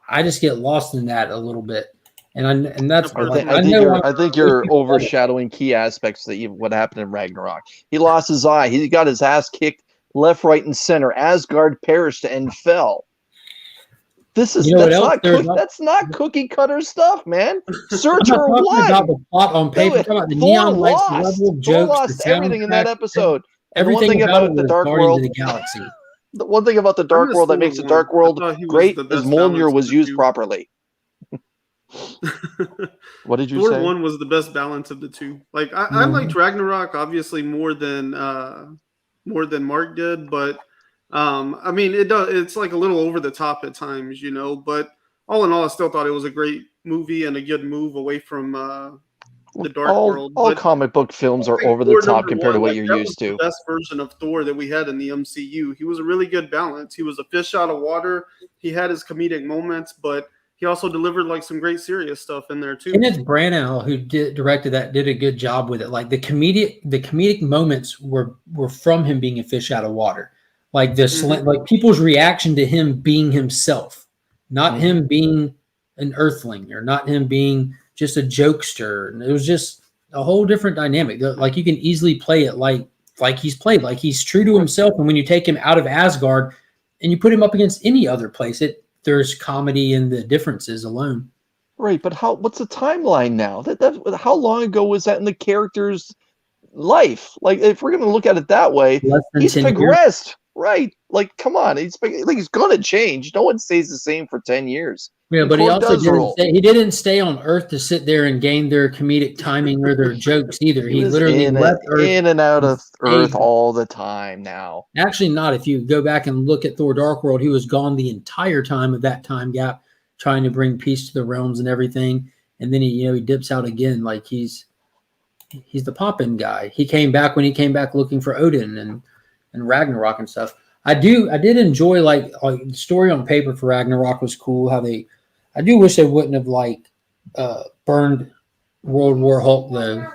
I just get lost in that a little bit, and that's I think you're overshadowing key aspects that what happened in Ragnarok. He lost his eye. He got his ass kicked left, right, and center. Asgard perished and fell. That's not cookie cutter stuff, man. Surtur won. About the plot on paper. About the neon lights, the level of jokes, lost everything in that episode. Everything about the Dark World of the Galaxy. The one thing about the Dark World that makes the Dark World great is Mjolnir was used properly. What did you say? Thor 1 was the best balance of the two. Like I liked Ragnarok obviously more than Mark did, but I mean it's like a little over the top at times, you know, but all in all I still thought it was a great movie and a good move away from the Dark World. All comic book films are over the top compared to what you're used to. The best version of Thor that we had in the MCU. He was a really good balance. He was a fish out of water. He had his comedic moments, but he also delivered like some great serious stuff in there too. And it's Branagh who directed that, did a good job with it. Like the comedic moments were from him being a fish out of water. Like this, like people's reaction to him being himself, not him being an earthling or not him being just a jokester. And it was just a whole different dynamic. Like you can easily play it like he's played, like he's true to himself. And when you take him out of Asgard and you put him up against any other place, there's comedy in the differences alone. Right, but what's the timeline now? How long ago was that in the character's life? Like, if we're going to look at it that way, he's progressed. Years. Right. Like, come on. He's going to change. No one stays the same for 10 years. Yeah, but he also didn't stay on Earth to sit there and gain their comedic timing or their jokes either. He literally left Earth. In and out of Earth all the time now. Actually not. If you go back and look at Thor Dark World, he was gone the entire time of that time gap, trying to bring peace to the realms and everything. And then he dips out again. Like he's the pop-in guy. He came back when he came back looking for Odin and Ragnarok and stuff. I did enjoy like the story on paper for Ragnarok was cool. I do wish they wouldn't have burned World War Hulk though.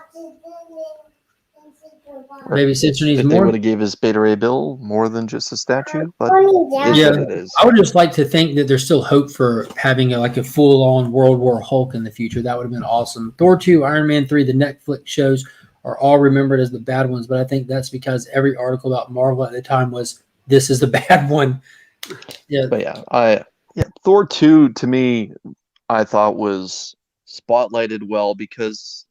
Maybe Citron needs more. They would have gave his Beta Ray Bill more than just a statue, but it is. I would just like to think that there's still hope for having a full-on World War Hulk in the future. That would have been awesome. Thor 2, Iron Man 3, the Netflix shows are all remembered as the bad ones, but I think that's because every article about Marvel at the time was, this is the bad one. Yeah. But Thor 2 to me, I thought was spotlighted well because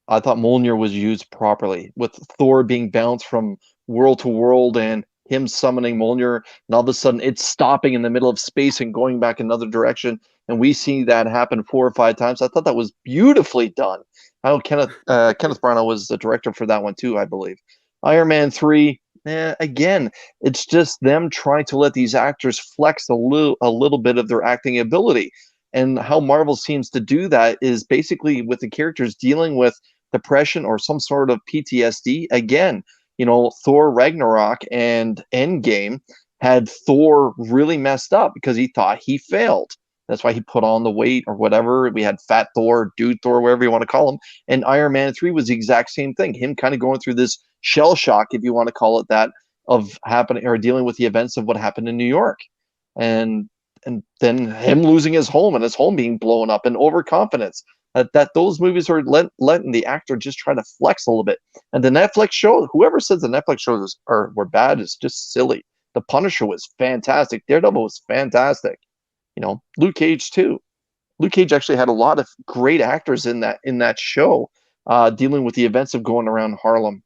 I thought Mjolnir was used properly with Thor being bounced from world to world and him summoning Mjolnir, and all of a sudden it's stopping in the middle of space and going back another direction. And we see that happen 4 or 5 times. I thought that was beautifully done. I know Kenneth Branagh was the director for that one too, I believe. Iron Man 3, again, it's just them trying to let these actors flex a little bit of their acting ability. And how Marvel seems to do that is basically with the characters dealing with depression or some sort of PTSD. Again, Thor Ragnarok and Endgame had Thor really messed up because he thought he failed. That's why he put on the weight or whatever. We had Fat Thor, Dude Thor, whatever you want to call him. And Iron Man 3 was the exact same thing. Him kind of going through this shell shock, if you want to call it that, of happening or dealing with the events of what happened in New York. And then him losing his home and his home being blown up and overconfidence. That those movies are letting the actor just try to flex a little bit. And the Netflix show, whoever says the Netflix shows were bad is just silly. The Punisher was fantastic. Daredevil was fantastic. Luke Cage too. Luke Cage actually had a lot of great actors in that show, dealing with the events of going around Harlem.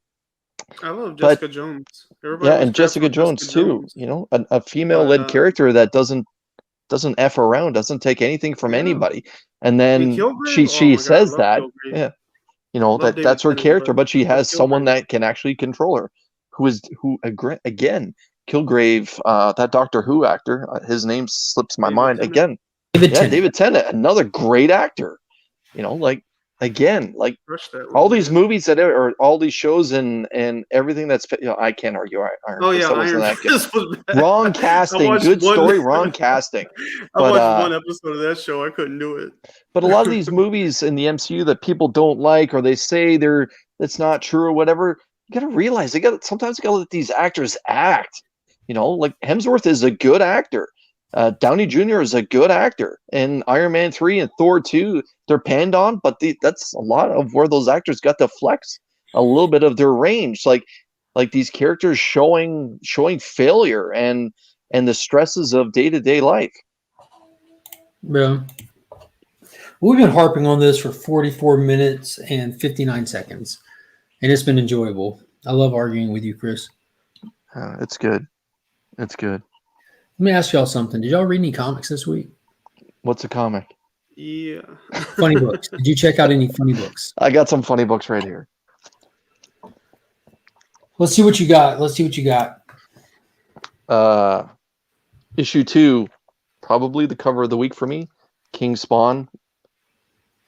I love Jessica Jones. And Jessica Jones too. A female-led character that doesn't F around, doesn't take anything from anybody. And then she says that, that's her character, but she has someone that can actually control her, who again, Kilgrave, that Doctor Who actor, his name slips my mind again. David Tennant, another great actor. Again, all these movies that are all these shows and everything that's I can't argue Iron Fist. Iron Fist was bad. Wrong casting, good story, wrong casting. I watched one episode of that show. I couldn't do it. But a lot of these movies in the MCU that people don't like or they say it's not true or whatever, you got to realize sometimes you got to let these actors act. Like Hemsworth is a good actor. Downey Jr. is a good actor. And Iron Man 3 and Thor 2, they're panned on, but that's a lot of where those actors got to flex a little bit of their range. Like these characters showing failure and the stresses of day-to-day life. Yeah. We've been harping on this for 44 minutes and 59 seconds, and it's been enjoyable. I love arguing with you, Chris. It's good. It's good. Let me ask y'all something. Did y'all read any comics this week? What's a comic? Yeah. Funny books. Did you check out any funny books? I got some funny books right here. Let's see what you got. Issue 2, probably the cover of the week for me. King Spawn,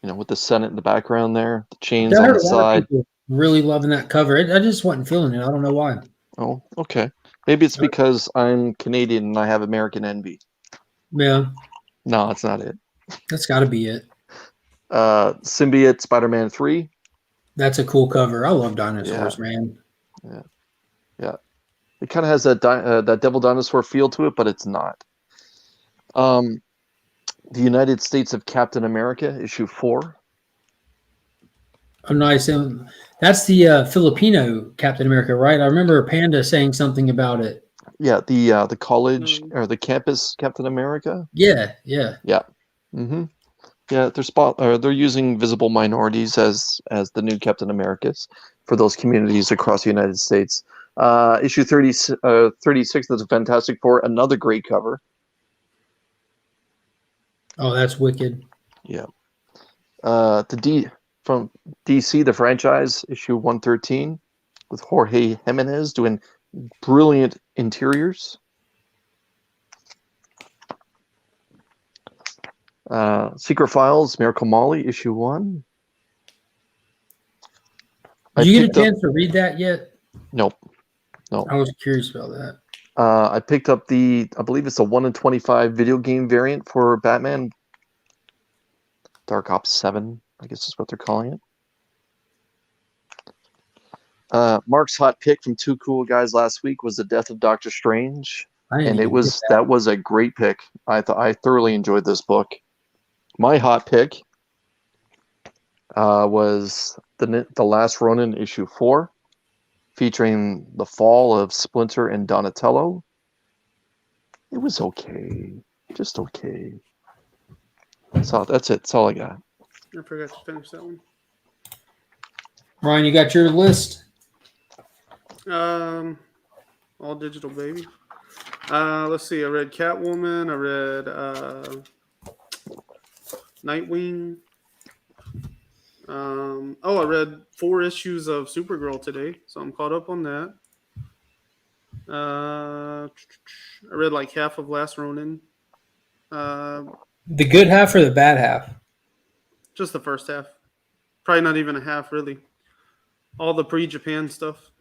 with the Senate in the background there, the chains on the side. Really loving that cover. I just wasn't feeling it. I don't know why. Oh, okay. Maybe it's because I'm Canadian and I have American envy. Yeah. No, that's not it. That's got to be it. Symbiote Spider-Man 3. That's a cool cover. I love dinosaurs, man. Yeah. It kind of has that Devil Dinosaur feel to it, but it's not. The United States of Captain America, issue 4. Oh, nice. That's the Filipino Captain America, right? I remember Panda saying something about it. Yeah, the college or the campus Captain America. Yeah. Mm-hmm. Yeah, they're using visible minorities as the new Captain Americas for those communities across the United States. Issue 36 of the Fantastic Four, another great cover. Oh, that's wicked. Yeah. From DC, the franchise, issue 113, with Jorge Jimenez doing brilliant interiors. Secret Files, Miracle Molly, issue 1. Did you get a chance to read that yet? Nope. I was curious about that. I picked up I believe it's a 1 in 25 video game variant for Batman. Dark Ops 7, I guess is what they're calling it. Mark's hot pick from Two Cool Guys last week was The Death of Doctor Strange. And that was a great pick. I thoroughly enjoyed this book. My hot pick was The Last Ronin, issue 4, featuring the fall of Splinter and Donatello. It was okay. Just okay. So that's it. That's all I got. I forgot to finish that one. Ryan, you got your list? All digital, baby. Let's see. I read Catwoman. I read Nightwing. I read 4 issues of Supergirl today, so I'm caught up on that. I read like half of Last Ronin. The good half or the bad half? Just the first half. Probably not even a half, really. All the pre-Japan stuff.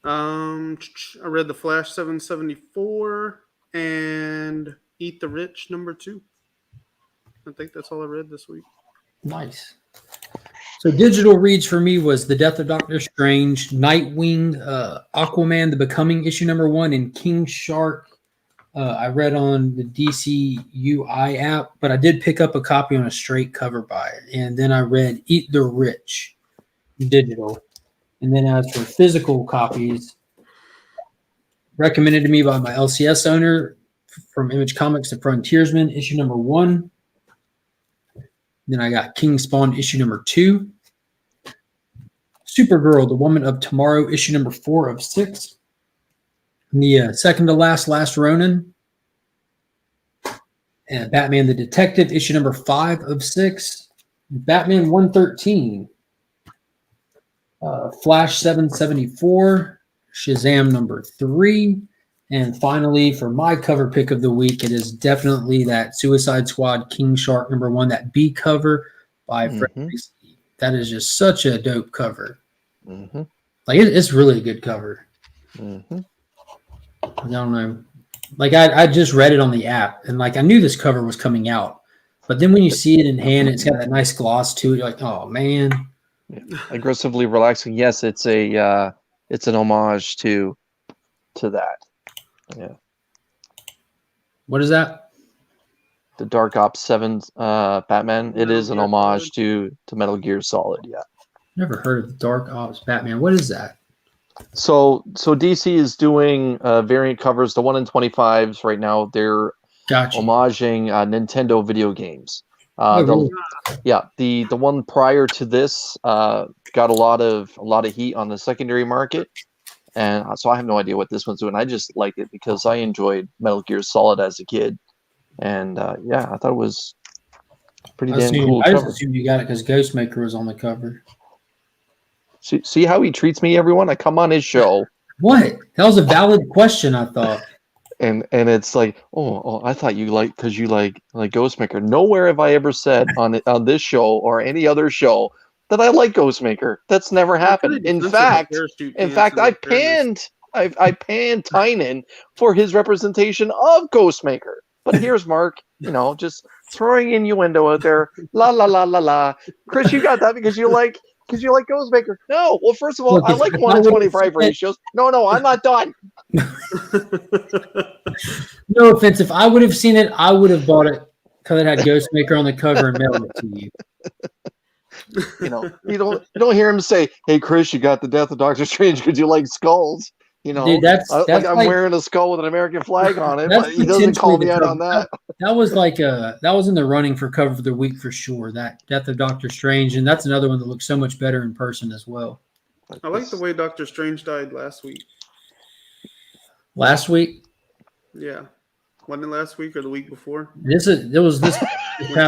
I read The Flash 774 and Eat the Rich #2. I think that's all I read this week. Nice. So digital reads for me was The Death of Doctor Strange, Nightwing, Aquaman, The Becoming issue #1, and King Shark. I read on the DC UI app, but I did pick up a copy on a straight cover buy. And then I read Eat the Rich digital. And then as for physical copies, recommended to me by my LCS owner from Image Comics, The Frontiersman, issue #1. Then I got King Spawn, issue #2. Supergirl, The Woman of Tomorrow, issue #4 of 6. And the second to last Ronin. And Batman the Detective, issue #5 of 6. Batman 113. Flash 774. Shazam #3. And finally, for my cover pick of the week, it is definitely that Suicide Squad King Shark #1, that B cover by Fred Reese. That is just such a dope cover. Mm-hmm. Like, it's really a good cover. Mm-hmm. I don't know. Like, I just read it on the app, and like I knew this cover was coming out. But then when you see it in hand, it's got that nice gloss to it. You're like, oh, man. Aggressively relaxing. Yes, it's an homage to that. Yeah. What is that? The Dark Ops 7 Batman. It is an Gear homage Solid. to Metal Gear Solid. Yeah. Never heard of Dark Ops Batman. What is that? So DC is doing variant covers. The 1 in 25s right now. They're Gotcha. homaging Nintendo video games. Oh, really? The one prior to this got a lot of heat on the secondary market, and so I have no idea what this one's doing. I just liked it because I enjoyed Metal Gear Solid as a kid, and I thought it was pretty damn cool. I just assumed you got it because Ghostmaker was on the cover. See how he treats me, everyone. I come on his show. What? That was a valid question, I thought. And it's like, oh, I thought you because you like Ghostmaker. Nowhere have I ever said on this show or any other show that I like Ghostmaker. That's never happened. In fact, I panned Tynan for his representation of Ghostmaker. But here's Mark, just throwing innuendo out there. La la la la la. Chris, you got that because you like Ghostmaker. No, well, first of all, I like 1 in 25 ratios. No, I'm not done. No offense. If I would have seen it, I would have bought it because it had Ghostmaker on the cover and mailed it to you. You don't hear him say, "Hey, Chris, you got the Death of Doctor Strange because you like skulls." Dude, that's I'm wearing a skull with an American flag on it, but he doesn't call me out on that. That was that was in the running for cover of the week for sure. That Death of Doctor Strange, and that's another one that looks so much better in person as well. I like the way Doctor Strange died last week. Last week? Yeah. Wasn't it last week or the week before? This past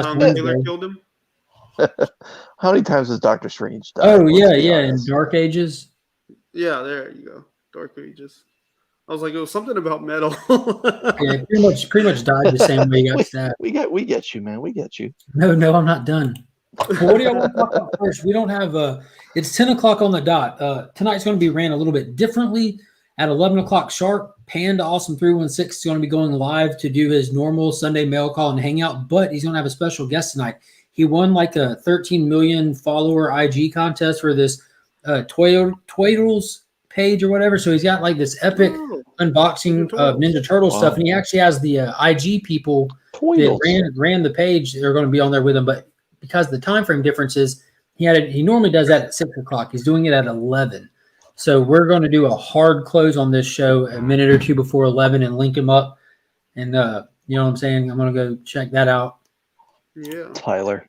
Tom Wednesday. Taylor killed him? How many times has Doctor Strange died? Oh, yeah, in Dark Ages. Yeah, there you go. Dark Ages. I was like, it was something about metal. Yeah, pretty much died the same way he got stabbed. We get you, man. We get you. No, I'm not done. Well, what do y'all want to talk about first? We don't have it's 10 o'clock on the dot. Tonight's going to be ran a little bit differently. At 11 o'clock sharp, Panda Awesome 316 is going to be going live to do his normal Sunday mail call and hangout, but he's going to have a special guest tonight. He won like a 13 million follower IG contest for this Twaddles page or whatever. So he's got like this epic unboxing of Ninja Turtle stuff, and he actually has the IG people that ran the page. They're going to be on there with him, but because the time frame difference is, he normally does that at 6 o'clock. He's doing it at 11. So we're going to do a hard close on this show a minute or two before 11 and link him up. And you know what I'm saying? I'm going to go check that out. Yeah. Tyler.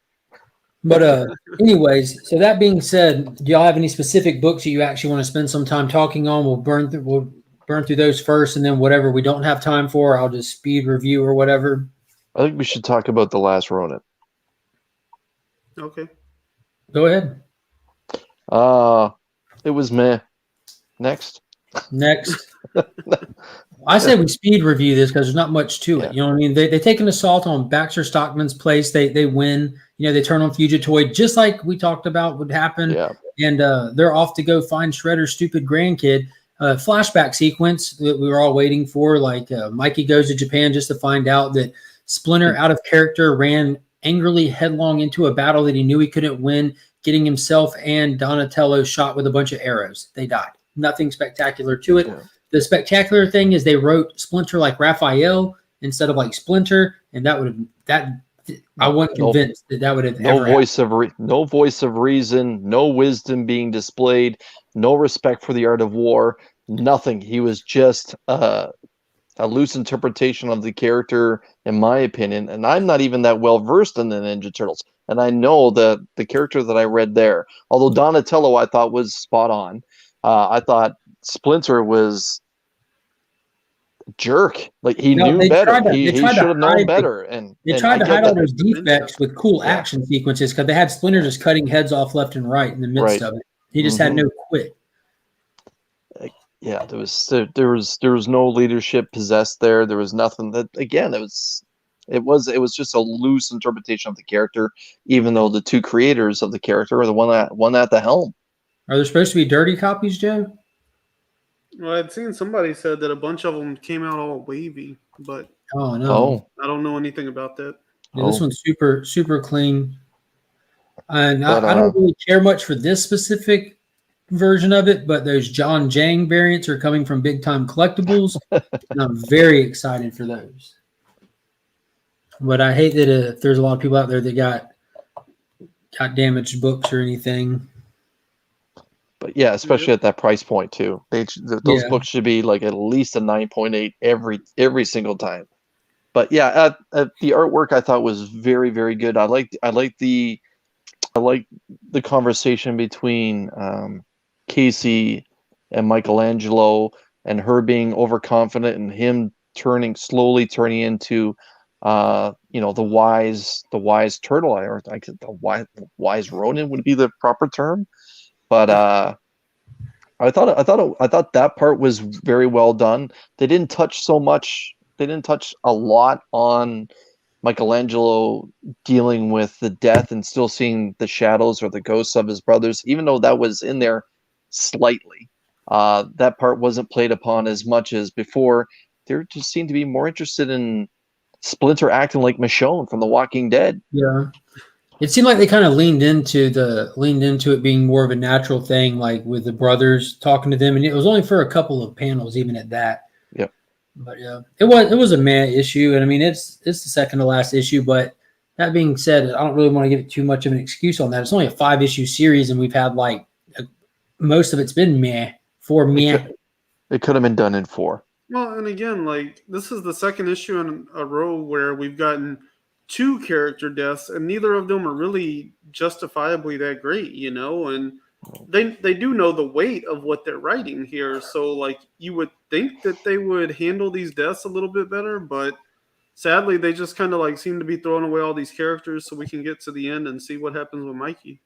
But anyways, so that being said, do y'all have any specific books that you actually want to spend some time talking on? We'll burn through those first, and then whatever we don't have time for, I'll just speed review or whatever. I think we should talk about The Last Ronin. Okay. Go ahead. It was meh. Next. I say we speed review this because there's not much to it. You know what I mean? They take an assault on Baxter Stockman's place. They win. They turn on Fugitoid just like we talked about would happen. Yeah. And they're off to go find Shredder's stupid grandkid. Flashback sequence that we were all waiting for. Like Mikey goes to Japan just to find out that Splinter, out of character, ran angrily headlong into a battle that he knew he couldn't win, getting himself and Donatello shot with a bunch of arrows. They died. Nothing spectacular to it. Yeah. The spectacular thing is they wrote Splinter like Raphael instead of like Splinter, and I wasn't convinced that would have no voice of reason, no wisdom being displayed, no respect for the art of war, nothing. He was just a loose interpretation of the character, in my opinion. And I'm not even that well versed in the Ninja Turtles, and I know that the character that I read there, although Donatello I thought was spot on. I thought Splinter was a jerk. Like he knew better. He should have known better. They tried to hide all those defects with cool action sequences because they had Splinter just cutting heads off left and right in the midst of it. He just had no quit. Yeah, there was no leadership possessed there. There was nothing. That again, it was just a loose interpretation of the character, even though the two creators of the character are the one at the helm. Are there supposed to be dirty copies, Joe? Well, I'd seen somebody said that a bunch of them came out all wavy, but I don't know anything about that. Yeah, this one's super, super clean. And But I don't really care much for this specific version of it, but those John Jang variants are coming from Big Time Collectibles, and I'm very excited for those. But I hate that if there's a lot of people out there that got damaged books or anything. But yeah, especially at that price point too. Those Yeah. books should be like at least a 9.8 every single time. But yeah, the artwork I thought was very, very good. I like the conversation between Casey and Michelangelo, and her being overconfident and him slowly turning into the wise turtle, or I guess the wise Ronin would be the proper term. But I thought that part was very well done. They didn't touch a lot on Michelangelo dealing with the death and still seeing the shadows or the ghosts of his brothers, even though that was in there slightly. That part wasn't played upon as much as before. They just seemed to be more interested in Splinter acting like Michonne from The Walking Dead. Yeah. It seemed like they kind of leaned into it being more of a natural thing, like with the brothers talking to them, and it was only for a couple of panels, even at that. Yep. But yeah, it was a meh issue, and I mean it's the second to last issue. But that being said, I don't really want to give it too much of an excuse on that. It's only a 5-issue series, and we've had most of it's been meh. It could have been done in 4. Well, and again, like this is the second issue in a row where we've gotten 2 character deaths, and neither of them are really justifiably that great, and they do know the weight of what they're writing here. So like you would think that they would handle these deaths a little bit better, but sadly they just kind of like seem to be throwing away all these characters so we can get to the end and see what happens with Mikey.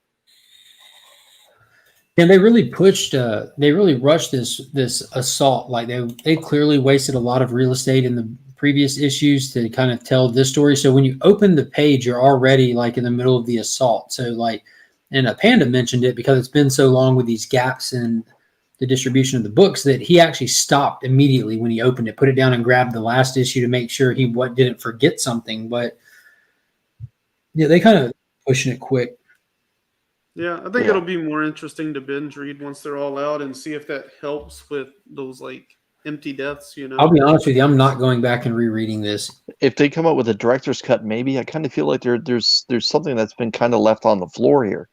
And they really rushed this assault. Like they clearly wasted a lot of real estate in the previous issues to kind of tell this story. So when you open the page, you're already like in the middle of the assault. So like, and Panda mentioned it because it's been so long with these gaps in the distribution of the books that he actually stopped immediately when he opened it, put it down and grabbed the last issue to make sure he didn't forget something. But yeah, they kind of pushing it quick. Yeah, I think it'll be more interesting to binge read once they're all out and see if that helps with those like empty deaths, I'll be honest with you, I'm not going back and rereading this. If they come up with a director's cut, maybe. I kind of feel like there's something that's been kind of left on the floor here.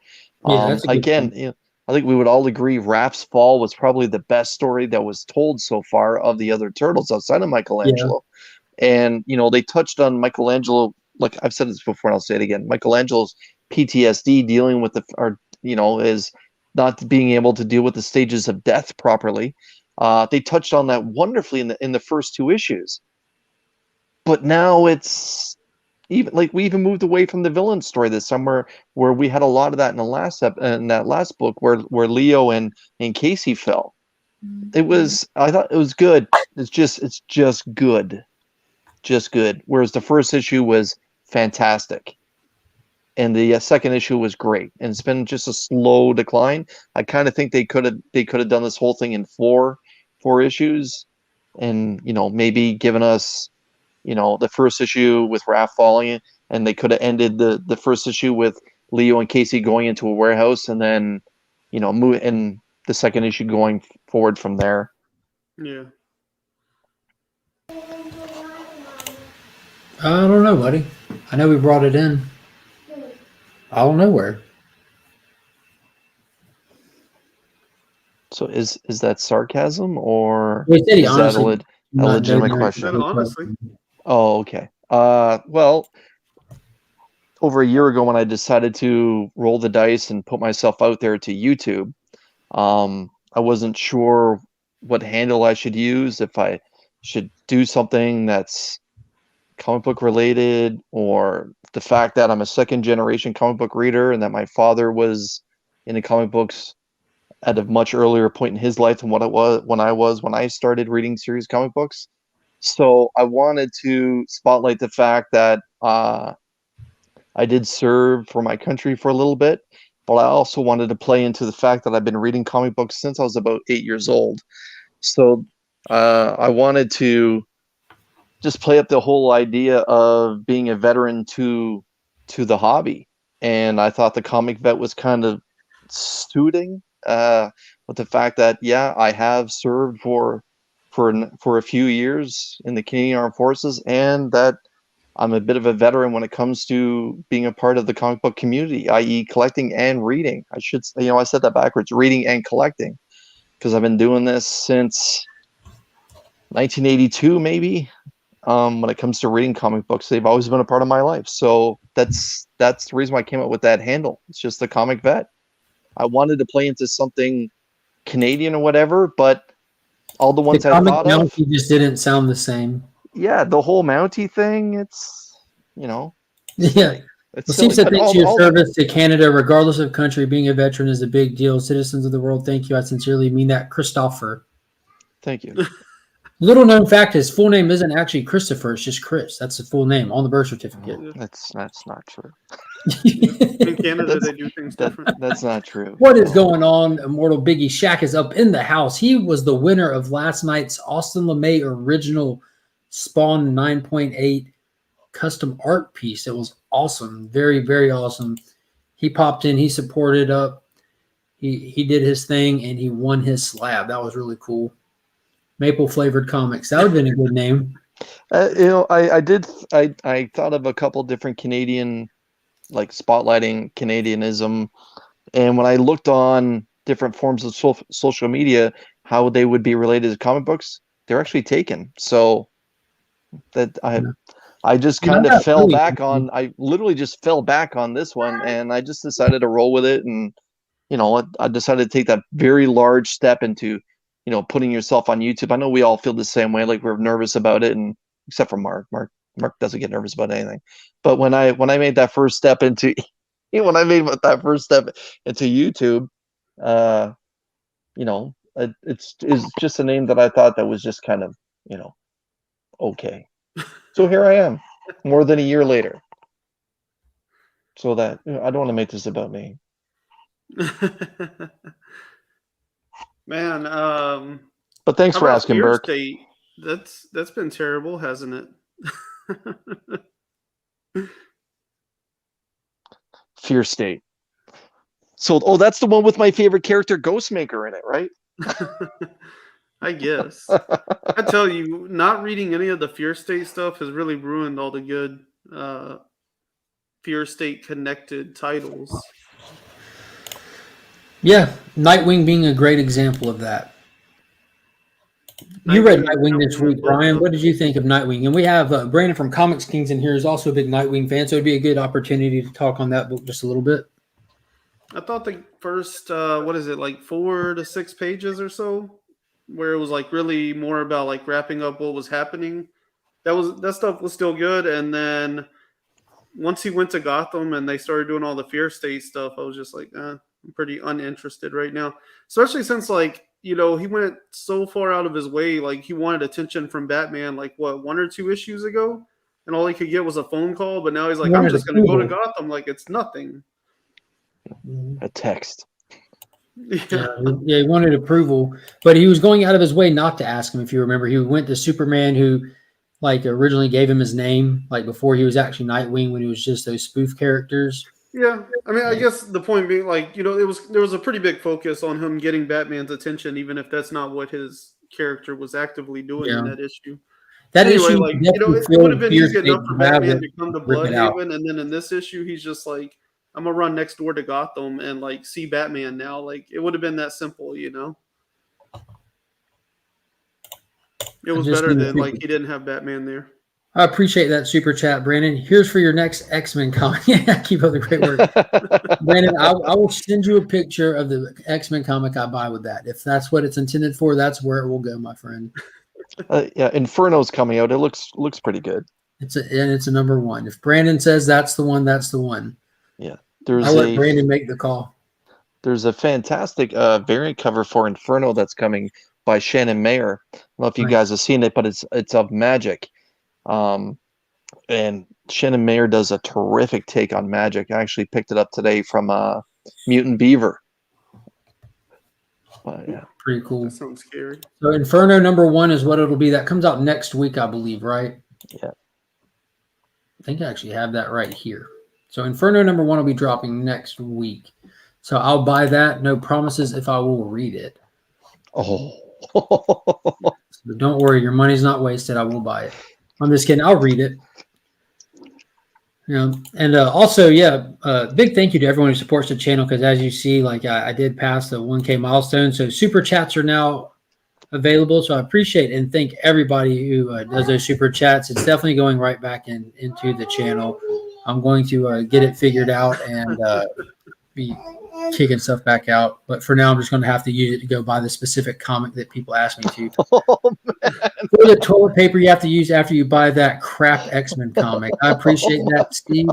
Yeah, again, I think we would all agree Raph's Fall was probably the best story that was told so far of the other turtles outside of Michelangelo. Yeah. And they touched on Michelangelo, like I've said this before and I'll say it again. Michelangelo's PTSD dealing with is not being able to deal with the stages of death properly. They touched on that wonderfully in the first 2 issues, but now it's even like we even moved away from the villain story this summer, where we had a lot of that in that last book where Leo and Casey fell. I thought it was good. It's just good, Whereas the first issue was fantastic. And the second issue was great, and it's been just a slow decline. I kind of think they could have done this whole thing in four issues, and maybe given us the first issue with Raph falling, and they could have ended the first issue with Leo and Casey going into a warehouse, and then move and the second issue going forward from there. Yeah. I don't know, buddy. I know we brought it in. I don't know where. So is that sarcasm, or is that a legitimate question? Honestly. Oh, okay. Well, over a year ago when I decided to roll the dice and put myself out there to YouTube, I wasn't sure what handle I should use, if I should do something that's comic book related, or the fact that I'm a second generation comic book reader and that my father was into comic books at a much earlier point in his life than what it was when I started reading serious comic books. So I wanted to spotlight the fact that I did serve for my country for a little bit, but I also wanted to play into the fact that I've been reading comic books since I was about 8 years old. So I wanted to just play up the whole idea of being a veteran to the hobby, and I thought the comic vet was kind of suiting with the fact that I have served for a few years in the Canadian Armed Forces, and that I'm a bit of a veteran when it comes to being a part of the comic book community, i.e., collecting and reading. I should, I said that backwards: reading and collecting, because I've been doing this since 1982, maybe. When it comes to reading comic books, they've always been a part of my life. So that's the reason why I came up with that handle. It's just the comic vet. I wanted to play into something Canadian or whatever, but all the ones I thought of, just didn't sound the same. Yeah, the whole Mountie thing, it's Yeah. It seems to think your service to Canada, regardless of country, being a veteran is a big deal. Citizens of the world, thank you. I sincerely mean that, Christopher. Thank you. Little known fact: his full name isn't actually Christopher; it's just Chris. That's the full name on the birth certificate. That's not true. In Canada, they do things different. That's not true. What is going on? Immortal Biggie Shaq is up in the house. He was the winner of last night's Austin LeMay original Spawn 9.8 custom art piece. It was awesome, very, very awesome. He popped in, he supported up, he did his thing, and he won his slab. That was really cool. Maple flavored comics. That would have been a good name. I thought of a couple different Canadian, like spotlighting Canadianism, and when I looked on different forms of social media, how they would be related to comic books, they're actually taken. So that I just kind of fell back on. I literally just fell back on this one, and I just decided to roll with it. And I decided to take that very large step into putting yourself on YouTube. I know we all feel the same way, like we're nervous about it, and except for Mark doesn't get nervous about anything. But when I made that first step into YouTube, it's just a name that I thought that was just kind of okay. So here I am, more than a year later. So that I don't want to make this about me. Man, but thanks for asking, Burke. That's been terrible, hasn't it? Fear State. So, that's the one with my favorite character, Ghostmaker, in it, right? I guess. I tell you, not reading any of the Fear State stuff has really ruined all the good Fear State connected titles. Yeah, Nightwing being a great example of that. You read Nightwing this week, Brian. What did you think of Nightwing? And we have Brandon from Comics Kings in here, who's also a big Nightwing fan, so it'd be a good opportunity to talk on that book just a little bit. I thought the first, 4 to 6 pages or so, where it was like really more about like wrapping up what was happening. That stuff was still good, and then once he went to Gotham and they started doing all the Fear State stuff, I was just like, I'm pretty uninterested right now. Especially since he went so far out of his way, like he wanted attention from Batman, 1 or 2 issues ago, and all he could get was a phone call. But now he's like, I'm just going to go to Gotham like it's nothing. A text. Yeah, he wanted approval, but he was going out of his way not to ask him. If you remember, he went to Superman, who originally gave him his name, before he was actually Nightwing, when he was just those spoof characters. Yeah, I mean, I guess the point being, there was a pretty big focus on him getting Batman's attention, even if that's not what his character was actively doing in that issue. That issue, it would have been easy enough for Batman to come to Bloodhaven, and then in this issue, he's just like, I'm gonna run next door to Gotham and see Batman now. It would have been that simple, It was better that he didn't have Batman there. I appreciate that super chat, Brandon. Here's for your next X-Men comic. Keep up the great work. Brandon, I will send you a picture of the X-Men comic I buy with that. If that's what it's intended for, that's where it will go, my friend. Inferno's coming out. It looks pretty good. It's a number 1. If Brandon says that's the one, that's the one. Yeah. I'll let Brandon make the call. There's a fantastic variant cover for Inferno that's coming by Shannon Mayer. I don't know if you guys have seen it, but it's of Magic. And Shannon Mayer does a terrific take on Magic. I actually picked it up today from Mutant Beaver. But, yeah, pretty cool. That sounds scary. So Inferno number 1 is what it'll be. That comes out next week, I believe, right? Yeah. I think I actually have that right here. So Inferno #1 will be dropping next week. So I'll buy that. No promises if I will read it. Oh. So don't worry, your money's not wasted. I will buy it. I'm just kidding. I'll read it. And also, big thank you to everyone who supports the channel, because as you see, like I did pass the 1K milestone. So super chats are now available. So I appreciate and thank everybody who does those super chats. It's definitely going right back into the channel. I'm going to get it figured out and be kicking stuff back out. But for now, I'm just going to have to use it to go buy the specific comic that people ask me to. Oh, man. For the toilet paper you have to use after you buy that crap X-Men comic. I appreciate that, Steve.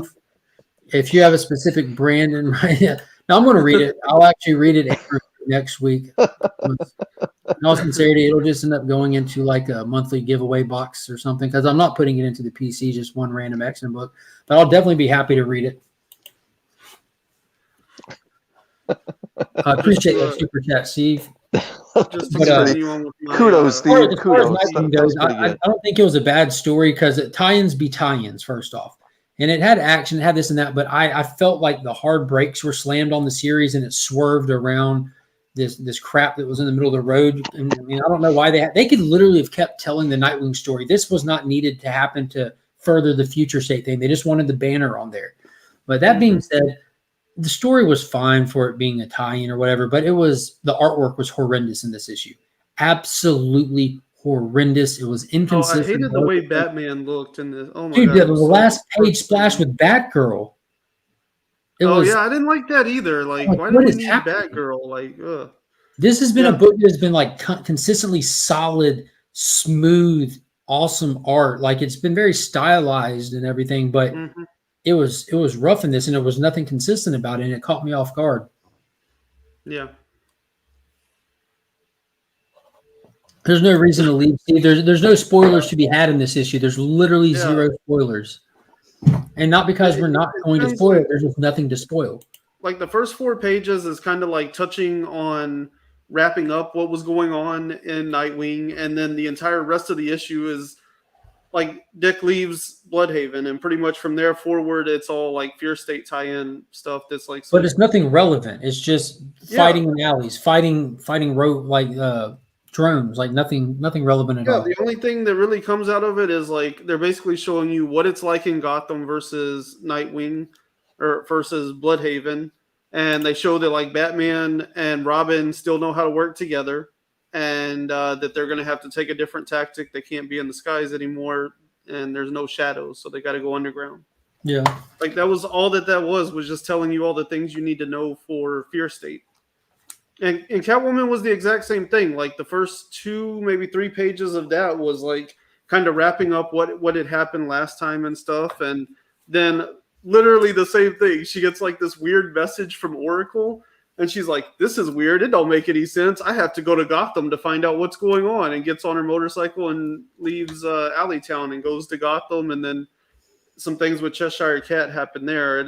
If you have a specific brand in mind, now I'm going to read it. I'll actually read it next week. In all sincerity, it'll just end up going into like a monthly giveaway box or something, because I'm not putting it into the PC, just one random X-Men book. But I'll definitely be happy to read it. I appreciate that super chat, Steve. Just kudos, Steve. As far as Kudos. Nightwing goes, I don't think it was a bad story, because tie-ins be tie-ins, first off. And it had action, it had this and that, but I felt like the hard brakes were slammed on the series, and it swerved around this crap that was in the middle of the road. And I mean, I don't know why they could literally have kept telling the Nightwing story. This was not needed to happen to further the future state thing. They just wanted the banner on there. But that being said, the story was fine for it being a tie-in or whatever, but the artwork was horrendous in this issue. Absolutely horrendous. It was inconsistent. I hated the way Batman looked in this. Oh my God. Dude, the last page splash with Batgirl. I didn't like that either. Like, why do we need Batgirl? Like, ugh. This has been a book that has been like consistently solid, smooth, awesome art. Like, it's been very stylized and everything, but it was rough in this, and there was nothing consistent about it, and it caught me off guard. Yeah. There's no reason to leave, Steve. There's no spoilers to be had in this issue. There's literally zero spoilers. And not because we're not going to spoil it. There's just nothing to spoil. Like, the first 4 pages is kind of like touching on wrapping up what was going on in Nightwing, and then the entire rest of the issue is like Dick leaves Bloodhaven, and pretty much from there forward, it's all like Fear State tie-in stuff. That's like, but it's nothing relevant. It's just fighting in alleys, fighting road drones, like nothing relevant at all. The only thing that really comes out of it is like they're basically showing you what it's like in Gotham versus Nightwing or versus Bloodhaven, and they show that like Batman and Robin still know how to work together, and that they're going to have to take a different tactic. They can't be in the skies anymore, and there's no shadows, so they got to go underground. Yeah, like that was all that was just telling you all the things you need to know for Fear State. And Catwoman was the exact same thing. Like the first 2, maybe 3 pages of that was like kind of wrapping up what had happened last time and stuff. And then literally the same thing. She gets like this weird message from Oracle, and she's like, "This is weird. It don't make any sense. I have to go to Gotham to find out what's going on." And gets on her motorcycle and leaves Alleytown and goes to Gotham. And then some things with Cheshire Cat happen there.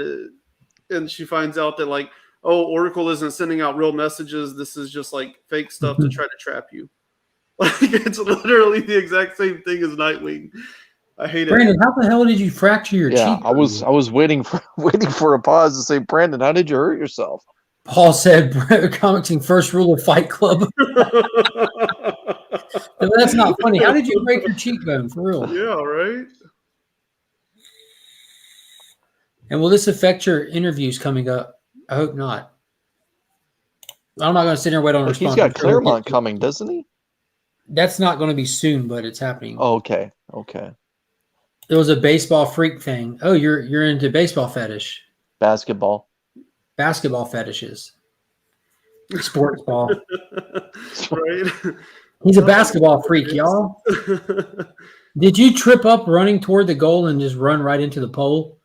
And she finds out that like, oh, Oracle isn't sending out real messages. This is just like fake stuff to try to trap you. Like, it's literally the exact same thing as Nightwing. I hate Brandon, it. how the hell did you fracture your cheek? I was waiting for a pause to say, Brandon, how did you hurt yourself? Paul said, "Comicsing first rule of Fight Club." That's not funny. How did you break your cheekbone, for real? Yeah, right. And will this affect your interviews coming up? I hope not. I'm not going to sit here and wait on a response. He's got Claremont coming, doesn't he? That's not going to be soon, but it's happening. Oh, okay. It was a baseball freak thing. Oh, you're into baseball fetish. Basketball Fetishes. Sports ball. Right. He's a basketball freak, y'all. Did you trip up running toward the goal and just run right into the pole?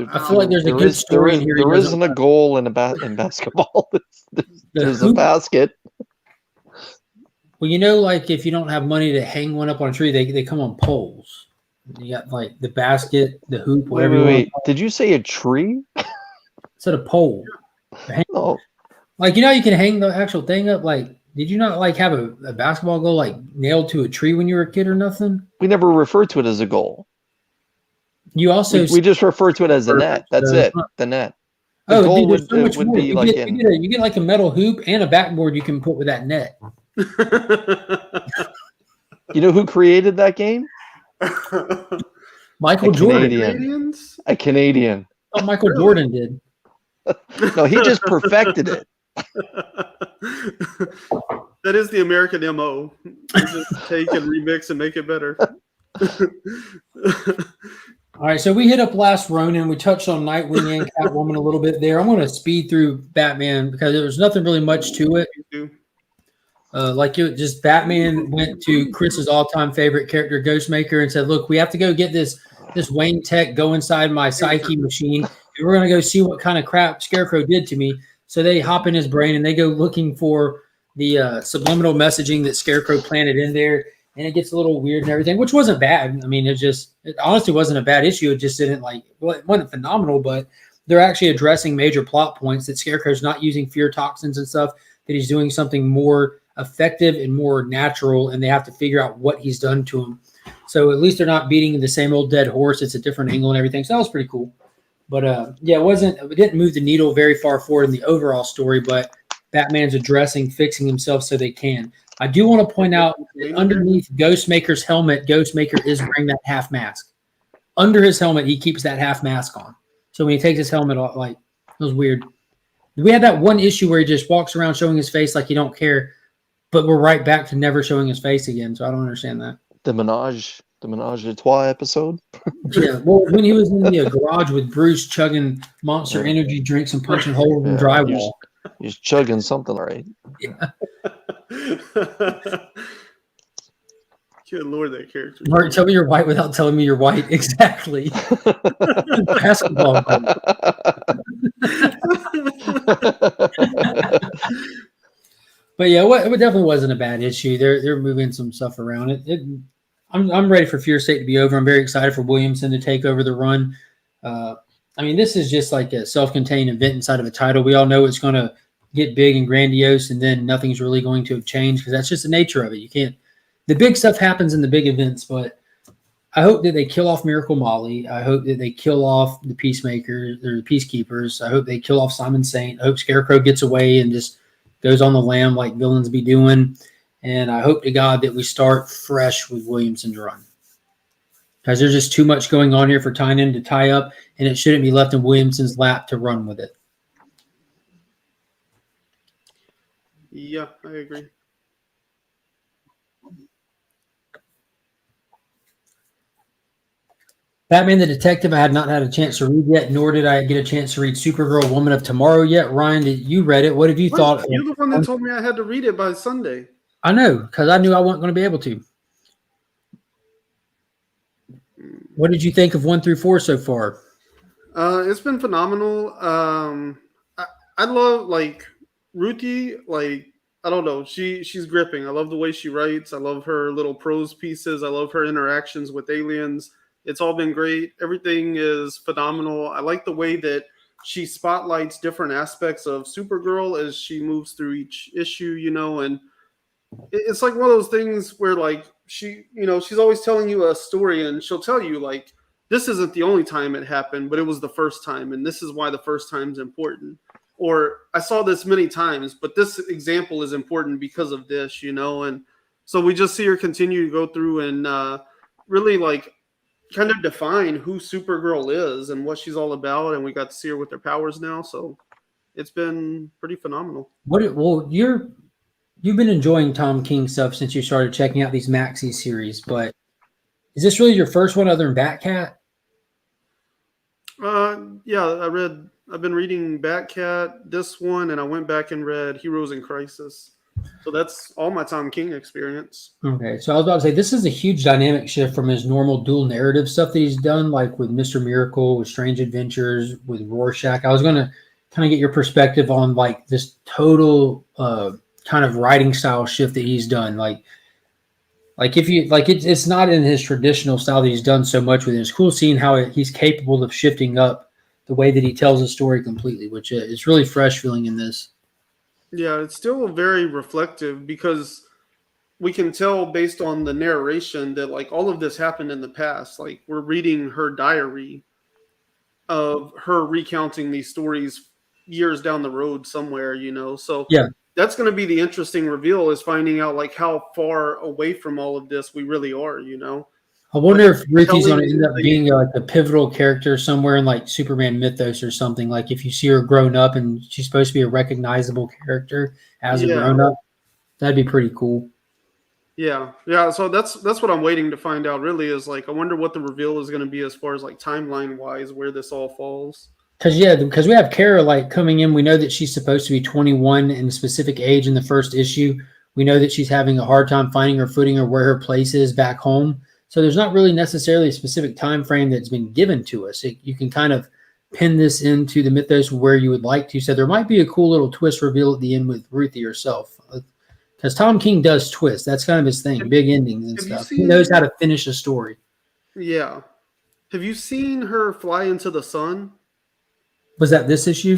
I feel like there's a good story in here. There isn't a goal in basketball. There's a basket. Well, you know, like if you don't have money to hang one up on a tree, they come on poles. You got like the basket, the hoop, whatever. Wait. Did you say a tree? Instead of pole. No. Like, you know, you can hang the actual thing up. Like, did you not like have a basketball goal like nailed to a tree when you were a kid or nothing? We never referred to it as a goal. You also we just refer to it as the net. That's it. Huh. The net. The goal dude, there's so much would more. be like You get like a metal hoop and a backboard you can put with that net. You know who created that game? Michael Jordan. Canadians? A Canadian. Oh, Michael Really? Jordan did. No, he just perfected it. That is the American MO. You just take and remix and make it better. All right, so we hit up Last Ronin. We touched on Nightwing and Catwoman a little bit there. I'm going to speed through Batman because there was nothing really much to it. Just Batman went to Chris's all-time favorite character, Ghostmaker, and said, "Look, we have to go get this Wayne Tech go inside my psyche machine, and we're going to go see what kind of crap Scarecrow did to me." So they hop in his brain and they go looking for the subliminal messaging that Scarecrow planted in there. And it gets a little weird and everything, which wasn't bad. I mean, it honestly wasn't a bad issue. It just didn't it wasn't phenomenal, but they're actually addressing major plot points that Scarecrow's not using fear toxins and stuff, that he's doing something more effective and more natural, and they have to figure out what he's done to him. So at least they're not beating the same old dead horse. It's a different angle and everything. So that was pretty cool. But it didn't move the needle very far forward in the overall story, but Batman's fixing himself so they can. I do want to point out that underneath Ghostmaker's helmet, Ghostmaker is wearing that half mask. Under his helmet, he keeps that half mask on. So when he takes his helmet off, it was weird. We had that one issue where he just walks around showing his face like he don't care, but we're right back to never showing his face again. So I don't understand that. The Menage a Trois episode. Yeah, well, when he was in the garage with Bruce chugging Monster Energy drinks and punching holes in drywall. He's chugging something, right? Yeah. Good Lord, that character. Mark, tell me you're white without telling me you're white. Exactly. Basketball. But yeah, it definitely wasn't a bad issue. They're moving some stuff around. I'm ready for Fear State to be over. I'm very excited for Williamson to take over the run. This is just like a self-contained event inside of a title. We all know it's going to get big and grandiose, and then nothing's really going to have changed because that's just the nature of it. You can't. The big stuff happens in the big events, but I hope that they kill off Miracle Molly. I hope that they kill off the Peacemakers or the Peacekeepers. I hope they kill off Simon Saint. I hope Scarecrow gets away and just goes on the lam like villains be doing. And I hope to God that we start fresh with Williamson's run. Because there's just too much going on here for Tynion to tie up, and it shouldn't be left in Williamson's lap to run with it. Yeah, I agree. Batman the Detective, I had not had a chance to read yet, nor did I get a chance to read Supergirl Woman of Tomorrow yet. Ryan, you read it. What have you thought? You're the one that told me I had to read it by Sunday. I know, because I knew I wasn't going to be able to. What did you think of 1 through 4 so far? It's been phenomenal. I love Ruthie. I don't know. She's gripping. I love the way she writes. I love her little prose pieces. I love her interactions with aliens. It's all been great. Everything is phenomenal. I like the way that she spotlights different aspects of Supergirl as she moves through each issue, and it's like one of those things where she's always telling you a story, and she'll tell you this isn't the only time it happened, but it was the first time, and this is why the first time's important. Or I saw this many times, but this example is important because of this, and so we just see her continue to go through and really kind of define who Supergirl is and what she's all about, and we got to see her with her powers now, so it's been pretty phenomenal. You've been enjoying Tom King stuff since you started checking out these Maxi series, but is this really your first one other than Batcat? Yeah, I've been reading Batcat, this one, and I went back and read Heroes in Crisis. So that's all my Tom King experience. Okay, so I was about to say, this is a huge dynamic shift from his normal dual narrative stuff that he's done, like with Mr. Miracle, with Strange Adventures, with Rorschach. I was going to kind of get your perspective on this total kind of writing style shift that he's done. It's not in his traditional style that he's done so much with it. It's cool seeing how he's capable of shifting up the way that he tells a story completely, which is really fresh feeling in this. Yeah, it's still very reflective because we can tell based on the narration that like all of this happened in the past. Like we're reading her diary of her recounting these stories years down the road somewhere, you know. So Yeah. that's going to be the interesting reveal, is finding out like how far away from all of this we really are, you know. I wonder Like if Ruthie's going to telling end up being like a pivotal character somewhere in like Superman mythos or something. Like if you see her grown up and she's supposed to be a recognizable character as a yeah, grown up, that'd be pretty cool. yeah. So that's what I'm waiting to find out. Really, is like I wonder what the reveal is going to be as far as like timeline wise, where this all falls. Because we have Kara like coming in. We know that she's supposed to be 21 in a specific age in the first issue. We know that she's having a hard time finding her footing or where her place is back home. So there's not really necessarily a specific time frame that's been given to us. You can kind of pin this into the mythos where you would like to. So there might be a cool little twist reveal at the end with Ruthie herself. Because Tom King does twist. That's kind of his thing, big endings and stuff. He knows how to finish a story. Yeah. Have you seen her fly into the sun? Was that this issue?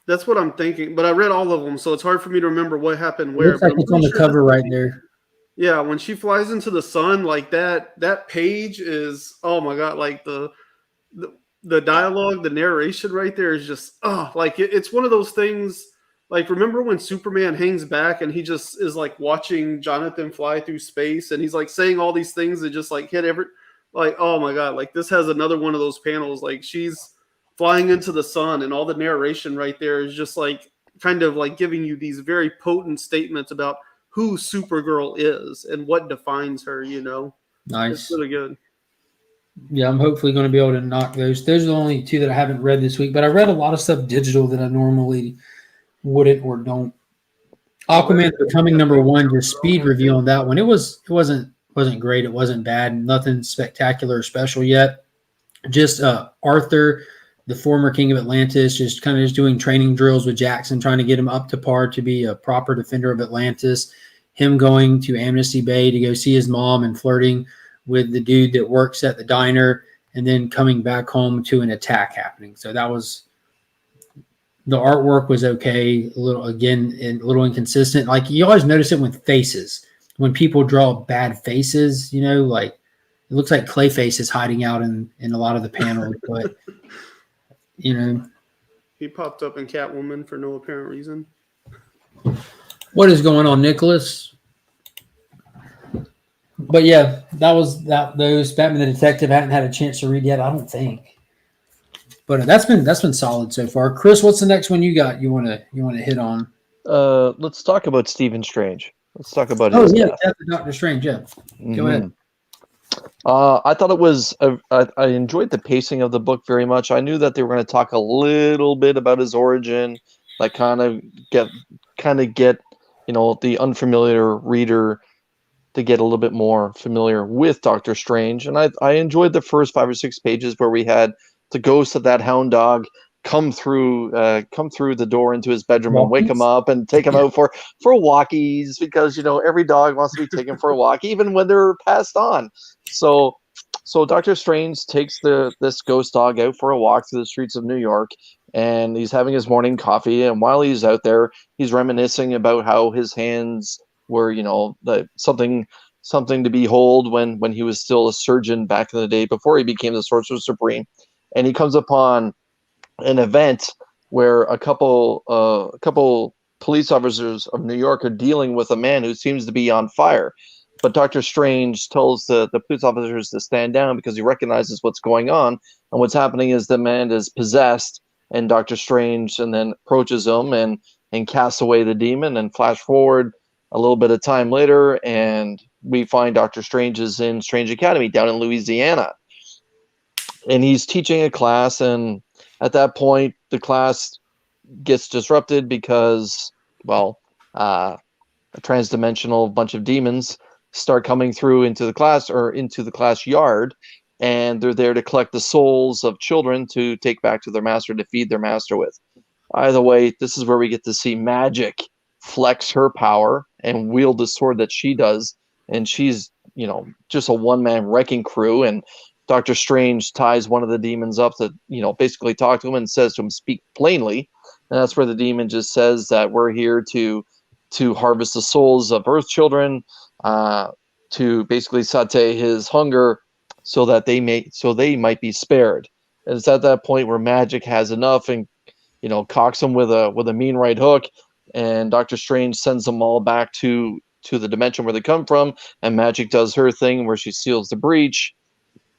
That's what I'm thinking. But I read all of them, so it's hard for me to remember what happened It where. looks like it's on the cover right there. Yeah, when she flies into the sun, like that page is, oh my god, like the dialogue, the narration right there is just like it's one of those things. Like, remember when Superman hangs back and he just is like watching Jonathan fly through space and he's like saying all these things that just like hit every, like, oh my god, like this has another one of those panels. Like she's flying into the sun and all the narration right there is just like kind of like giving you these very potent statements about who Supergirl is and what defines her, you know. Nice. It's really good. Yeah, I'm hopefully going to be able to knock those. Those are the only two that I haven't read this week, but I read a lot of stuff digital that I normally wouldn't or don't. Aquaman Becoming #1, just speed review on that one. It wasn't great. It wasn't bad. Nothing spectacular or special yet. Just Arthur, the former king of Atlantis, just kind of just doing training drills with Jackson, trying to get him up to par to be a proper defender of Atlantis. Him going to Amnesty Bay to go see his mom and flirting with the dude that works at the diner, and then coming back home to an attack happening. So that was, the artwork was okay, a little inconsistent. Like you always notice it with faces. When people draw bad faces, you know, like it looks like Clayface is hiding out in a lot of the panels, but you know. He popped up in Catwoman for no apparent reason. What is going on, Nicholas? But yeah, that was that. Those Batman the Detective I haven't had a chance to read yet, I don't think. But that's been solid so far. Chris, what's the next one you got? You want to hit on? Let's talk about Stephen Strange. Let's talk about his death. Death of Doctor Strange. Yeah, Go ahead. I thought it was. I enjoyed the pacing of the book very much. I knew that they were going to talk a little bit about his origin, like kind of get the unfamiliar reader to get a little bit more familiar with Doctor Strange. And I enjoyed the first 5 or 6 pages where we had the ghost of that hound dog come through the door into his bedroom and wake him up and take him out for walkies, because every dog wants to be taken for a walk even when they're passed on. So Doctor Strange takes this ghost dog out for a walk through the streets of New York, and he's having his morning coffee, and while he's out there he's reminiscing about how his hands were something to behold when he was still a surgeon back in the day before he became the Sorcerer Supreme. And he comes upon an event where a couple police officers of New York are dealing with a man who seems to be on fire. But Dr. Strange tells the police officers to stand down because he recognizes what's going on. And what's happening is the man is possessed, and Dr. Strange and then approaches him and casts away the demon. And flash forward a little bit of time later, and we find Dr. Strange is in Strange Academy down in Louisiana. And he's teaching a class, and at that point, the class gets disrupted because, a transdimensional bunch of demons start coming through into the class yard, and they're there to collect the souls of children to take back to their master to feed their master with. By the way, this is where we get to see Magic flex her power and wield the sword that she does, and she's just a one-man wrecking crew. And Doctor Strange ties one of the demons up to basically talk to him and says to him, speak plainly. And that's where the demon just says that we're here to harvest the souls of Earth children. to basically saute his hunger so that they might be spared. And it's at that point where Magic has enough and cocks him with a mean right hook, and Doctor Strange sends them all back to the dimension where they come from, and Magic does her thing where she seals the breach.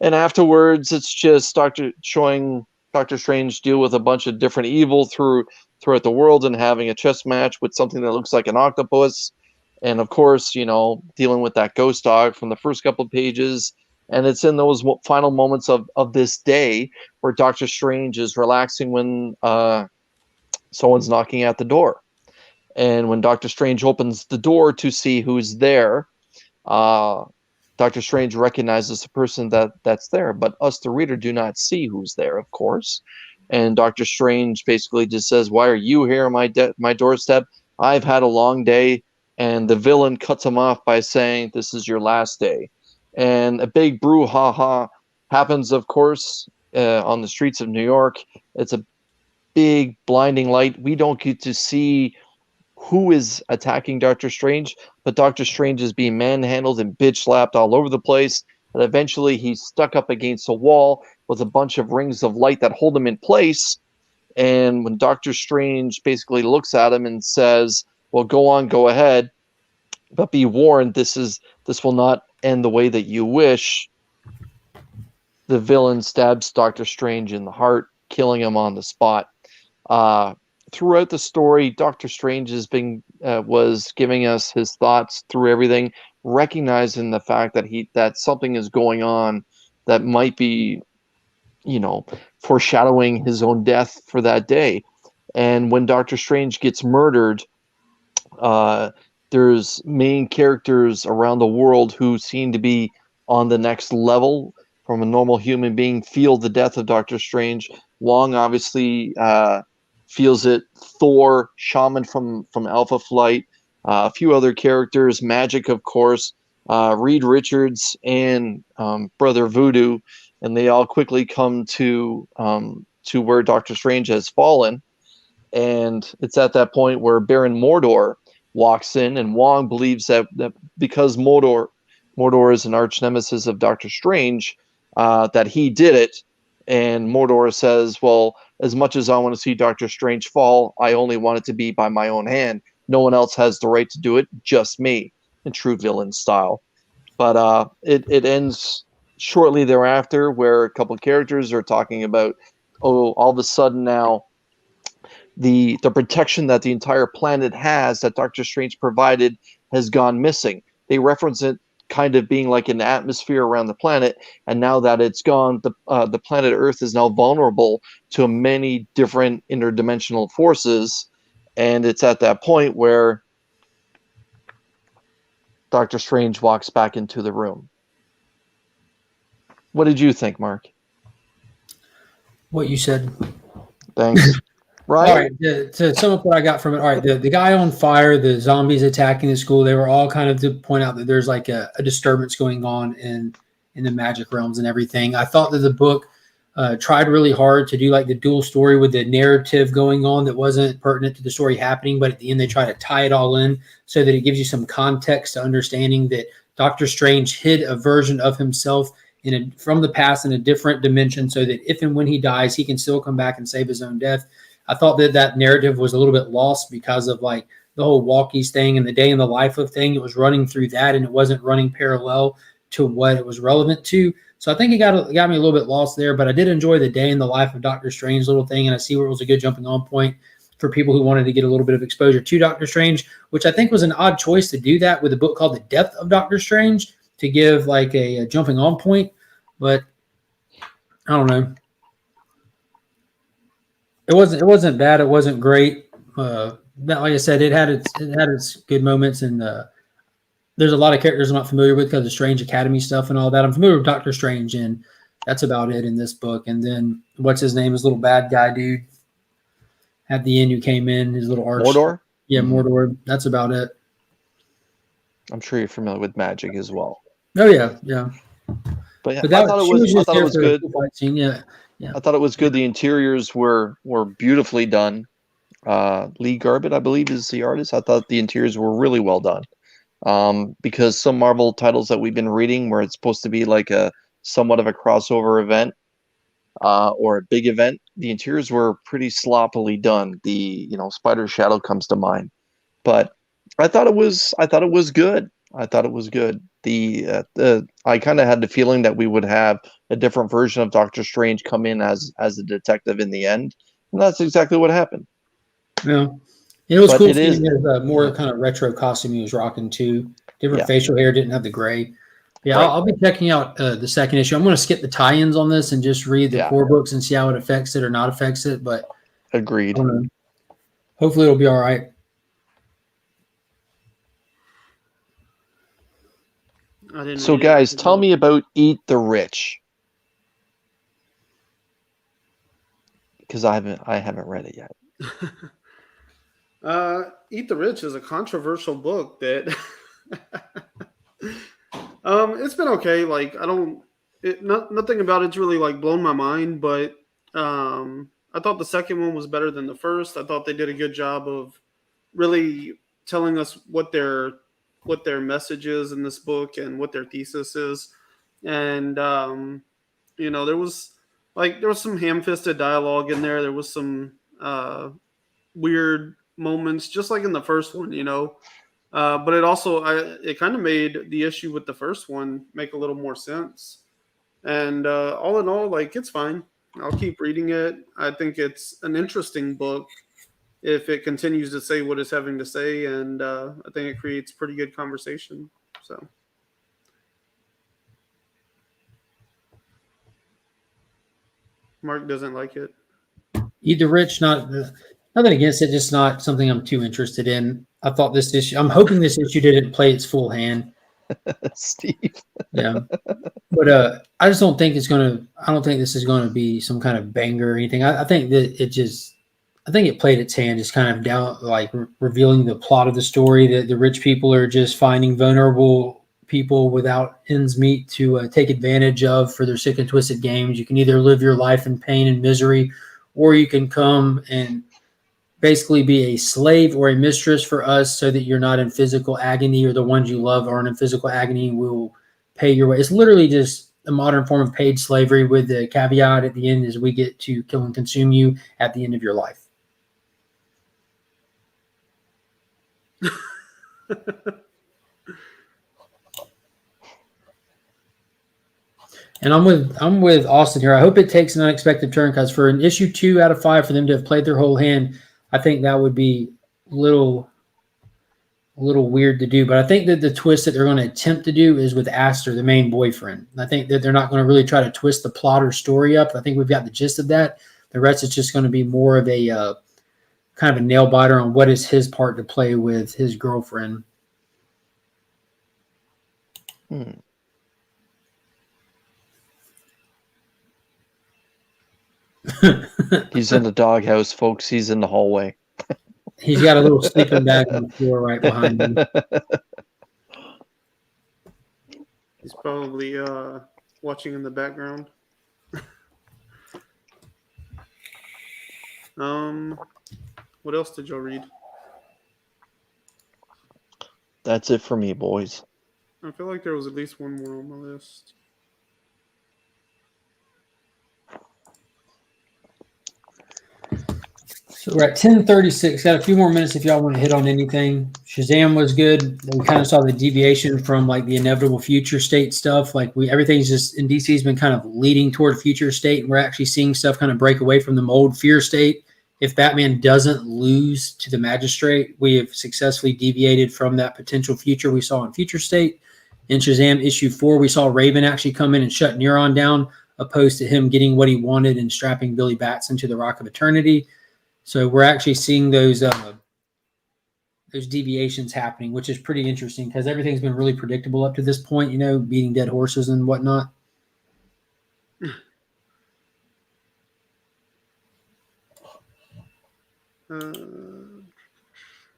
And afterwards, it's just showing Doctor Strange deal with a bunch of different evil throughout the world and having a chess match with something that looks like an octopus. And of course, dealing with that ghost dog from the first couple of pages. And it's in those final moments of this day where Doctor Strange is relaxing when someone's knocking at the door. And when Doctor Strange opens the door to see who's there, Doctor Strange recognizes the person that's there, but us, the reader, do not see who's there, of course. And Doctor Strange basically just says, "Why are you here on my doorstep? I've had a long day." And the villain cuts him off by saying, "This is your last day." And a big brouhaha happens, of course, on the streets of New York. It's a big blinding light. We don't get to see who is attacking Doctor Strange, but Doctor Strange is being manhandled and bitch slapped all over the place. And eventually he's stuck up against a wall with a bunch of rings of light that hold him in place. And when Doctor Strange basically looks at him and says, "Well, go on, go ahead, but be warned, this will not end the way that you wish," the villain stabs Doctor Strange in the heart, killing him on the spot. Throughout the story, Doctor Strange was giving us his thoughts through everything, recognizing the fact that something is going on that might be, foreshadowing his own death for that day. And when Doctor Strange gets murdered, there's main characters around the world who seem to be on the next level from a normal human being feel the death of Doctor Strange. Wong obviously feels it. Thor, Shaman from Alpha Flight, a few other characters, Magic, of course, Reed Richards, and Brother Voodoo, and they all quickly come to where Doctor Strange has fallen. And it's at that point where Baron Mordor walks in, and Wong believes that because Mordor is an arch nemesis of Doctor Strange, that he did it. And Mordor says, "Well, as much as I want to see Doctor Strange fall, I only want it to be by my own hand. No one else has the right to do it, just me," in true villain style. But it ends shortly thereafter, where a couple of characters are talking about, all of a sudden now, the protection that the entire planet has that Doctor Strange provided has gone missing. They reference it kind of being like an atmosphere around the planet, and now that it's gone, the planet Earth is now vulnerable to many different interdimensional forces. And it's at that point where Doctor Strange walks back into the room. What did you think, Mark? What you said. Thanks. Right. All right. To sum up what I got from it. All right. The guy on fire, the zombies attacking the school, they were all kind of to point out that there's like a disturbance going on in the magic realms and everything. I thought that the book tried really hard to do like the dual story with the narrative going on that wasn't pertinent to the story happening, but at the end they try to tie it all in so that it gives you some context to understanding that Doctor Strange hid a version of himself from the past in a different dimension, so that if and when he dies, he can still come back and save his own death. I thought that narrative was a little bit lost because of like the whole walkies thing and the day in the life of thing. It was running through that, and it wasn't running parallel to what it was relevant to. So I think it got me a little bit lost there, but I did enjoy the day in the life of Doctor Strange little thing, and I see where it was a good jumping on point for people who wanted to get a little bit of exposure to Doctor Strange, which I think was an odd choice to do that with a book called The Death of Doctor Strange, to give like a jumping on point. But I don't know. It wasn't bad. It wasn't great. Like I said, it had its good moments, and there's a lot of characters I'm not familiar with because of Strange Academy stuff and all that. I'm familiar with Doctor Strange, and that's about it in this book. And then what's his name? His little bad guy dude at the end who came in, his little arch. Mordor? Yeah, Mordor. That's about it. I'm sure you're familiar with Magic as well. Oh yeah, yeah. But yeah, I thought it was good. Scene. Yeah. I thought it was good. The interiors were beautifully done. Lee Garbett, I believe, is the artist. I thought the interiors were really well done. because some Marvel titles that we've been reading, where it's supposed to be like a somewhat of a crossover event or a big event, the interiors were pretty sloppily done. The Spider Shadow comes to mind, but I thought it was good. I thought it was good. I kind of had the feeling that we would have a different version of Doctor Strange come in as a detective in the end, and that's exactly what happened. Yeah. It was But cool it is- seeing his more kind of retro costume he was rocking too. Different Yeah. facial hair, didn't have the gray. Yeah, Right. I'll be checking out the second issue. I'm going to skip the tie-ins on this and just read the Yeah. core books and see how it affects it or not affects it. But Agreed. I don't know. Hopefully it'll be all right. I didn't So, read it. guys, tell me about Eat the Rich, because I haven't read it yet. Eat the Rich is a controversial book that it's been okay. Like nothing about it's really like blown my mind, but I thought the second one was better than the first. I thought they did a good job of really telling us what their message is in this book and what their thesis is. And there was some ham-fisted dialogue in there. There was some weird moments, just like in the first one, but it kind of made the issue with the first one make a little more sense. And all in all, like, it's fine. I'll keep reading it. I think it's an interesting book if it continues to say what it's having to say, and I think it creates pretty good conversation. So. Mark doesn't like it. Eat the Rich, nothing against it, just not something I'm too interested in. I thought this issue, I'm hoping this issue didn't play its full hand. Steve. Yeah. But I just don't think I don't think this is going to be some kind of banger or anything. I think that it played its hand, just kind of down, like revealing the plot of the story, that the rich people are just finding vulnerable people without ends meet to take advantage of for their sick and twisted games. You can either live your life in pain and misery, or you can come and basically be a slave or a mistress for us so that you're not in physical agony, or the ones you love aren't in physical agony and will pay your way. It's literally just a modern form of paid slavery, with the caveat at the end is we get to kill and consume you at the end of your life. And I'm with Austin here. I hope it takes an unexpected turn, because for an issue 2 out of 5 for them to have played their whole hand, I think that would be a little weird to do. But I think that the twist that they're going to attempt to do is with Aster, the main boyfriend. I think that they're not going to really try to twist the plot or story up. I think we've got the gist of that. The rest is just going to be more of a kind of a nail biter on what is his part to play with his girlfriend. He's in the doghouse, folks. He's in the hallway. He's got a little sleeping bag on the floor right behind him. He's probably watching in the background. What else did y'all read? That's it for me, boys. I feel like there was at least one more on my list. So we're at 10:36. Got a few more minutes if y'all want to hit on anything. Shazam was good. We kind of saw the deviation from like the inevitable future state stuff. Like everything's just in DC's been kind of leading toward future state, and we're actually seeing stuff kind of break away from the old fear state. If Batman doesn't lose to the Magistrate, we have successfully deviated from that potential future we saw in future state. In Shazam issue 4, we saw Raven actually come in and shut Neuron down, opposed to him getting what he wanted and strapping Billy Batson to the Rock of Eternity. So we're actually seeing those deviations happening, which is pretty interesting, because everything's been really predictable up to this point, beating dead horses and whatnot.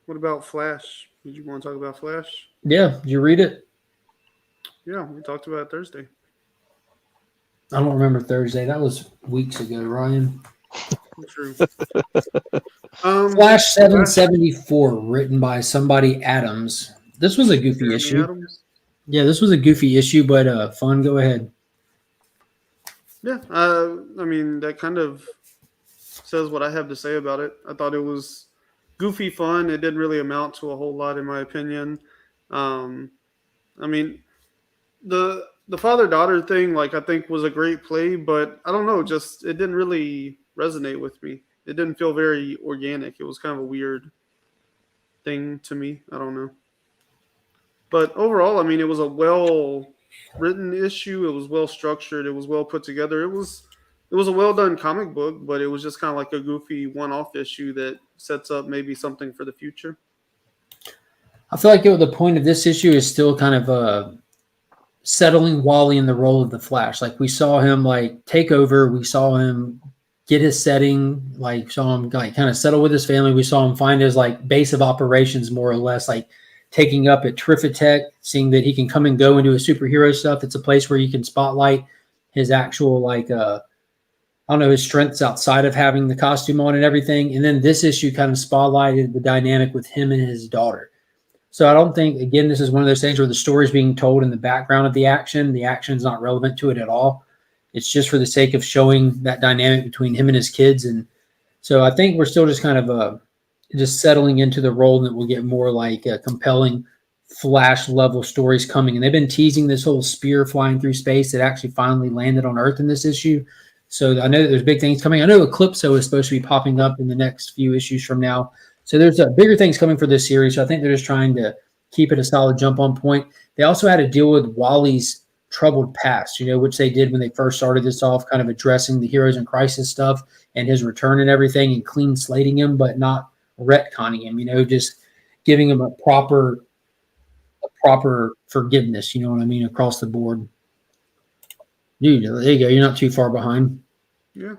What about Flash? Did you want to talk about Flash? Yeah, did you read it? Yeah, we talked about it Thursday. I don't remember Thursday. That was weeks ago, Ryan. True. Flash 774, written by somebody Adams. This was a goofy Jeremy issue. Adams. Yeah, this was a goofy issue, but fun. Go ahead. Yeah, I mean, that kind of says what I have to say about it. I thought it was goofy fun. It didn't really amount to a whole lot, in my opinion. I mean, the father-daughter thing, like, I think was a great play, but I don't know, just it didn't really resonate with me. It didn't feel very organic. It was kind of a weird thing to me. I don't know. But overall, I mean, it was a well-written issue. It was well-structured. It was well put together. It was a well-done comic book, but it was just kind of like a goofy one-off issue that sets up maybe something for the future. I feel like the point of this issue is still kind of settling Wally in the role of the Flash. Like, we saw him like take over. We saw him get his setting, like saw him like kind of settle with his family. We saw him find his like base of operations, more or less, like taking up at Trifitech, seeing that he can come and go into his superhero stuff. It's a place where you can spotlight his actual like I don't know, his strengths outside of having the costume on and everything. And then this issue kind of spotlighted the dynamic with him and his daughter. So I don't think, again, this is one of those things where the story is being told in the background of the action. The action is not relevant to it at all. It's just for the sake of showing that dynamic between him and his kids. And so I think we're still just kind of just settling into the role that we'll get more like compelling Flash level stories coming. And they've been teasing this whole spear flying through space that actually finally landed on Earth in this issue. So I know that there's big things coming. I know Eclipso is supposed to be popping up in the next few issues from now. So there's bigger things coming for this series. So I think they're just trying to keep it a solid jump on point. They also had to deal with Wally's troubled past, which they did when they first started this off, kind of addressing the Heroes in Crisis stuff and his return and everything, and clean slating him, but not retconning him, just giving him a proper forgiveness, you know what I mean, across the board. Dude, there you go. You're not too far behind. Yeah.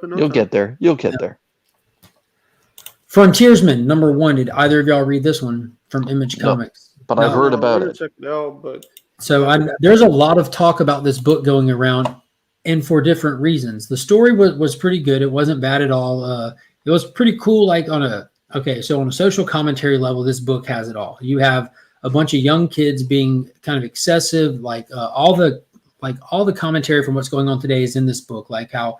You'll get there. You'll get there. Frontiersman #1. Did either of y'all read this one from Image Comics? But I've heard about it. Check it out, but so there's a lot of talk about this book going around, and for different reasons. The story was pretty good. It wasn't bad at all. It was pretty cool. Like on a social commentary level, this book has it all. You have a bunch of young kids being kind of excessive, like all the commentary from what's going on today is in this book, like how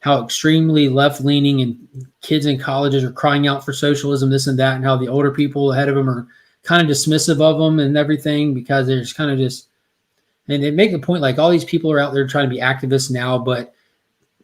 extremely left-leaning and kids in colleges are crying out for socialism, this and that, and how the older people ahead of them are kind of dismissive of them and everything, because there's kind of just, and they make the point like all these people are out there trying to be activists now, but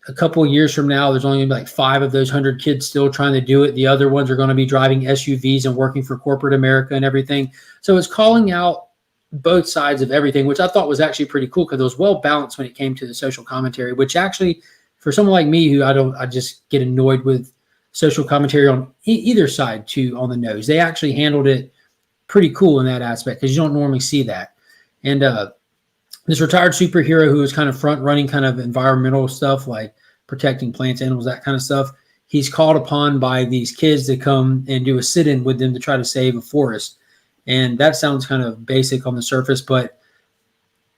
a couple of years from now, there's only going to be like 5 of those 100 kids still trying to do it. The other ones are going to be driving SUVs and working for corporate America and everything. So it's calling out both sides of everything, which I thought was actually pretty cool, because it was well balanced when it came to the social commentary, which actually, for someone like me who I just get annoyed with social commentary on either side too on the nose. They actually handled it pretty cool in that aspect, because you don't normally see that. And this retired superhero who is kind of front running kind of environmental stuff like protecting plants, animals, that kind of stuff. He's called upon by these kids to come and do a sit-in with them to try to save a forest. And that sounds kind of basic on the surface, but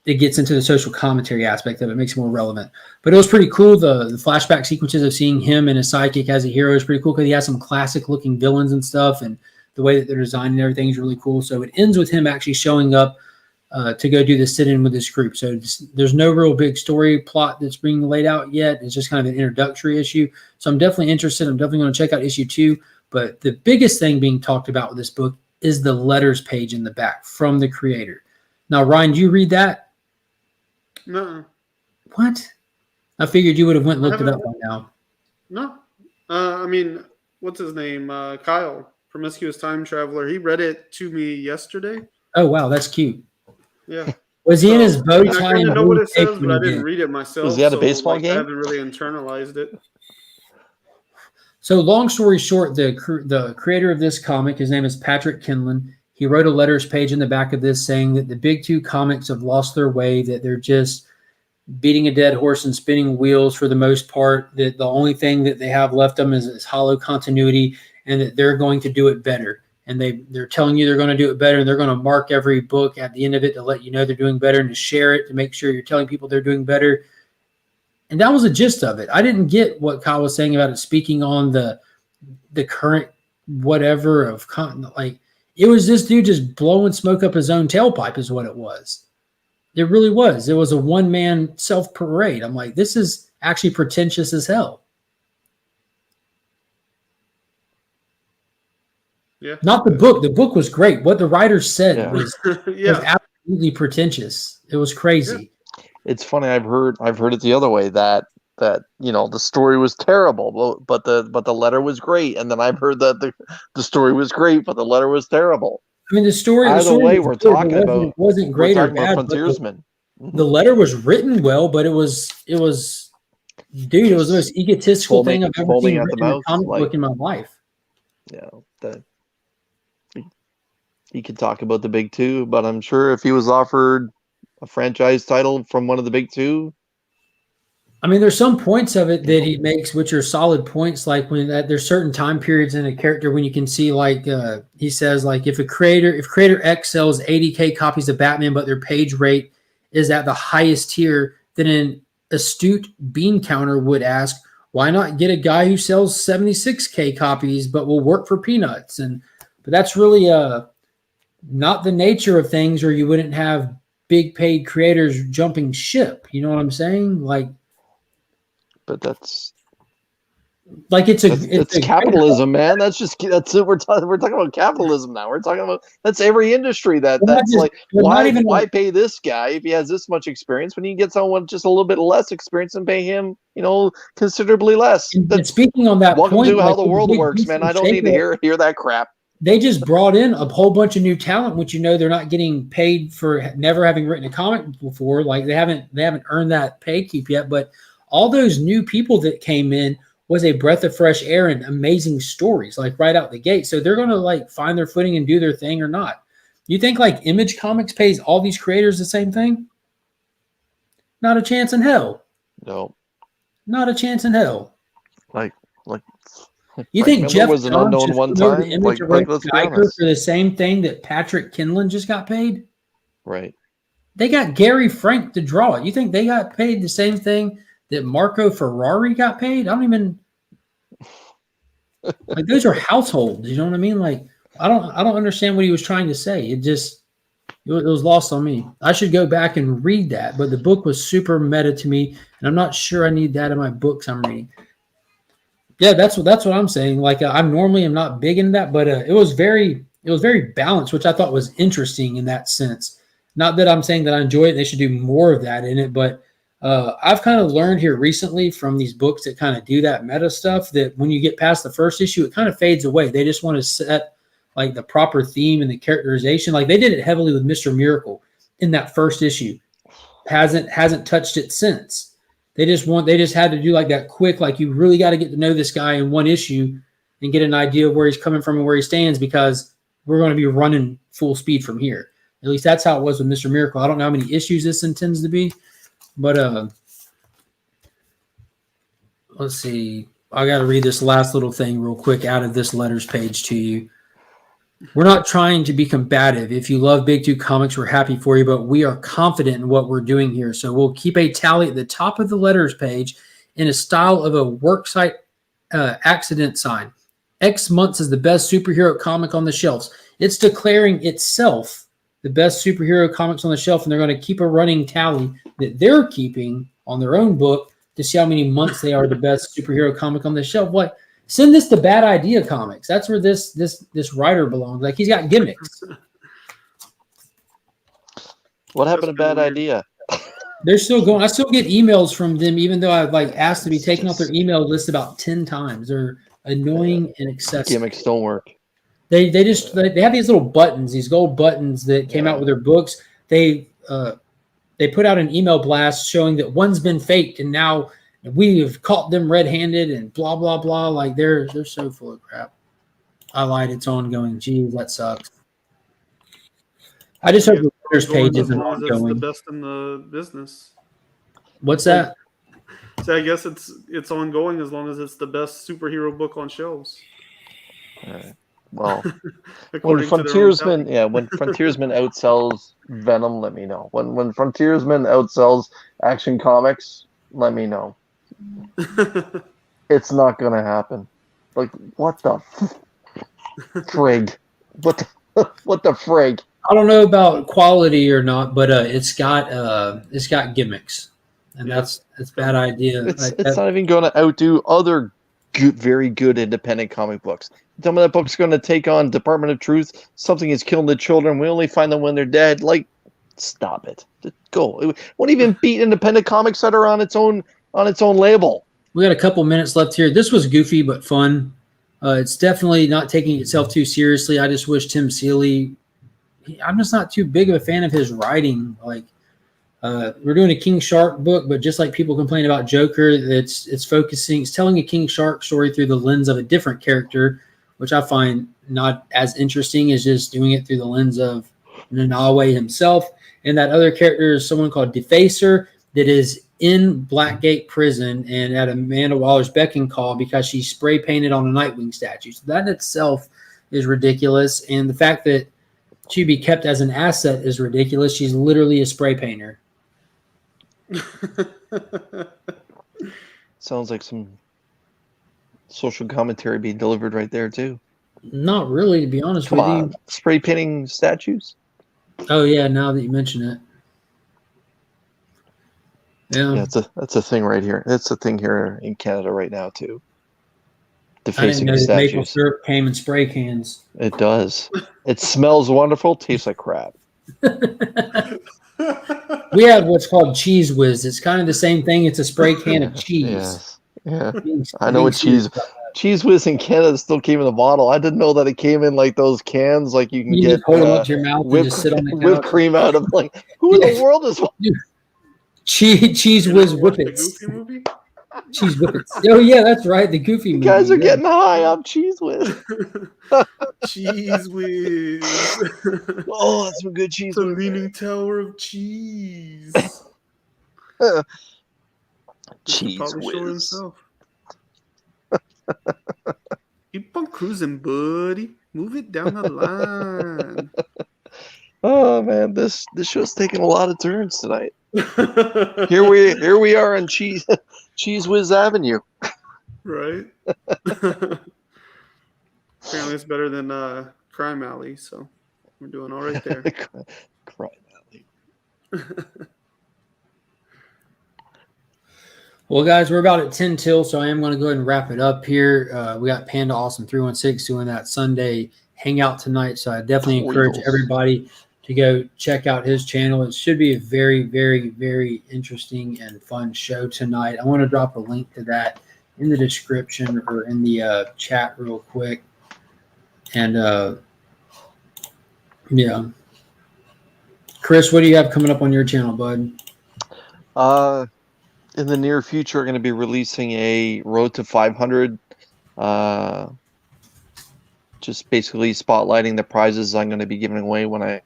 it gets into the social commentary aspect of it, makes it more relevant. But it was pretty cool. The flashback sequences of seeing him and his sidekick as a hero is pretty cool, because he has some classic looking villains and stuff, and the way that they're designed and everything is really cool. So it ends with him actually showing up to go do the sit-in with this group. So there's no real big story plot that's being laid out yet. It's just kind of an introductory issue. So I'm definitely interested. I'm definitely going to check out issue 2. But the biggest thing being talked about with this book is the letters page in the back from the creator. Now, Ryan, do you read that? No. What? I figured you would have went and looked it up by now. No. I mean, what's his name? Kyle, Promiscuous Time Traveler. He read it to me yesterday. Oh, wow. That's cute. Yeah. Was he in his bow tie? I kind of know what it says, but I didn't read it myself. Was he at a baseball game? I haven't really internalized it. So long story short, the creator of this comic, his name is Patrick Kinlan. He wrote a letters page in the back of this saying that the big 2 comics have lost their way, that they're just beating a dead horse and spinning wheels for the most part, that the only thing that they have left them is hollow continuity, and that they're going to do it better. And they're telling you they're going to do it better, and they're going to mark every book at the end of it to let you know they're doing better, and to share it to make sure you're telling people they're doing better. And that was the gist of it. I didn't get what Kyle was saying about it, speaking on the current whatever of like, It was this dude just blowing smoke up his own tailpipe is what it was. It really was. It was a one-man self-parade. I'm like, this is actually pretentious as hell. Yeah. Not the book. The book was great. What the writer said was absolutely pretentious. It was crazy. It's funny. I've heard it the other way that the story was terrible, but the letter was great, and then I've heard that the story was great, but the letter was terrible. I mean, the story. Either way, we're talking about wasn't great or bad. Frontiersman. The letter was written well, but it was dude. It was the most egotistical thing I've ever seen written in a comic book in my life. Yeah, he could talk about the big two, but I'm sure if he was offered a franchise title from one of the big two. I mean, there's some points of it that he makes which are solid points, like when there's certain time periods in a character when you can see, like he says, like if creator X sells 80K copies of Batman, but their page rate is at the highest tier, then an astute bean counter would ask, why not get a guy who sells 76K copies but will work for peanuts? But that's really not the nature of things, or you wouldn't have big paid creators jumping ship. You know what I'm saying? But that's it's capitalism, man. That's it. We're talking about capitalism now. We're talking about that's every industry that's like why pay this guy if he has this much experience when you can get someone just a little bit less experience and pay him, considerably less. And speaking on that welcome point, to how the world works, man. I don't need to hear that crap. They just brought in a whole bunch of new talent, which they're not getting paid for never having written a comic before. Like they haven't earned that pay keep yet, but all those new people that came in was a breath of fresh air and amazing stories, like right out the gate. So they're going to find their footing and do their thing or not. You think Image Comics pays all these creators the same thing? Not a chance in hell. No. Not a chance in hell. You Frank think Miller Jeff was an unknown one time? Let's be honest. For the same thing that Patrick Kinlan just got paid? Right. They got Gary Frank to draw it. You think they got paid the same thing that Marco Ferrari got paid? I don't even those are households. You know what I mean? I don't understand what he was trying to say. It was lost on me. I should go back and read that, but the book was super meta to me, and I'm not sure I need that in my books I'm reading. Yeah, that's what I'm saying. I'm normally am not big into that, but it was very balanced, which I thought was interesting in that sense. Not that I'm saying that I enjoy it. They should do more of that in it, but I've kind of learned here recently from these books that kind of do that meta stuff that when you get past the first issue, it kind of fades away. They just want to set the proper theme and the characterization. They did it heavily with Mr. Miracle in that first issue. Hasn't touched it since. They just had to do that quick. You really got to get to know this guy in one issue and get an idea of where he's coming from and where he stands, because we're going to be running full speed from here. At least that's how it was with Mr. Miracle. I don't know how many issues this intends to be. But let's see. I got to read this last little thing real quick out of this letters page to you. We're not trying to be combative. If you love Big Two Comics, we're happy for you, but we are confident in what we're doing here. So we'll keep a tally at the top of the letters page in a style of a worksite accident sign. X months is the best superhero comic on the shelves. It's declaring itself the best superhero comics on the shelf, and they're going to keep a running tally that they're keeping on their own book to see how many months they are the best superhero comic on the shelf. Send this to Bad Idea Comics. That's where this writer belongs. He's got gimmicks. What happened to Bad Idea? They're still going. I still get emails from them, even though I've asked to be taken off their email list about 10 times. They're annoying and excessive. Gimmicks don't work. They have these little buttons, these gold buttons that came out with their books. They put out an email blast showing that one's been faked and now we have caught them red-handed and blah blah blah. They're so full of crap. I lied. It's ongoing. Geez, that sucks. I just hope the letters page isn't ongoing. It's the best in the business. What's that? So I guess it's ongoing as long as it's the best superhero book on shelves. All right. Well, when Frontiersman outsells Venom, let me know. When Frontiersman outsells Action Comics, let me know. It's not gonna happen. What the frig? What the frig? I don't know about quality or not, but it's got gimmicks, and Yeah. that's a bad idea. It's not even going to outdo other very good independent comic books. Tell me that book's going to take on Department of Truth. Something is killing the children. We only find them when they're dead. Like, stop it. Just go. It won't even beat independent comics that are on its own label. We got a couple minutes left here. This was goofy but fun. It's definitely not taking itself too seriously. I just wish Tim Seeley. I'm just not too big of a fan of his writing. Like, we're doing a King Shark book, but just like people complain about Joker, it's telling a King Shark story through the lens of a different character, which I find not as interesting as just doing it through the lens of Nanawe himself. And that other character is someone called Defacer that is in Blackgate Prison and at Amanda Waller's beck and call because she spray painted on a Nightwing statue. So that in itself is ridiculous. And the fact that she'd be kept as an asset is ridiculous. She's literally a spray painter. Sounds like some social commentary being delivered right there too. Not really, to be honest Come with on, you. spray painting statues. Oh yeah, now that you mention it. Yeah, that's a thing right here. That's a thing here in Canada right now too. I didn't Defacing know that maple statues. syrup came in spray cans. It does. It smells wonderful. Tastes like crap. We have what's called Cheese Whiz. It's kind of the same thing. It's a spray can of cheese. Yes. Yeah. Being- I know what being cheese whiz in Canada still came in a bottle. I didn't know that it came in like those cans, like you can You get just hold them up to your mouth and whipped, just sit on the whipped couch. cream out of. Like, who in the world is? Cheese You Whiz ever watch the Whippets. Goofy movie? Cheese Whippets. Oh yeah, that's right. The Goofy You movie. guys are Yeah. getting high on cheese whiz. Cheese whiz. Oh, that's some good cheese It's a whiz. leaning tower of cheese. Cheese Probably Shore whiz. himself. Keep on cruising, buddy. Move it down the line. Oh man, this show's taking a lot of turns tonight. Here we are on Cheese Whiz Avenue. Right? Apparently it's better than Crime Alley, so we're doing all right there. Crime Alley. Well, guys, we're about at 10 till, so I am going to go ahead and wrap it up here. We got Panda Awesome 316 doing that Sunday hangout tonight, so I definitely encourage everybody to go check out his channel. It should be a very, very, very interesting and fun show tonight. I want to drop a link to that in the description or in the chat real quick. And, yeah. Chris, what do you have coming up on your channel, bud? In the near future, we're going to be releasing a Road to 500. Just basically spotlighting the prizes I'm going to be giving away when I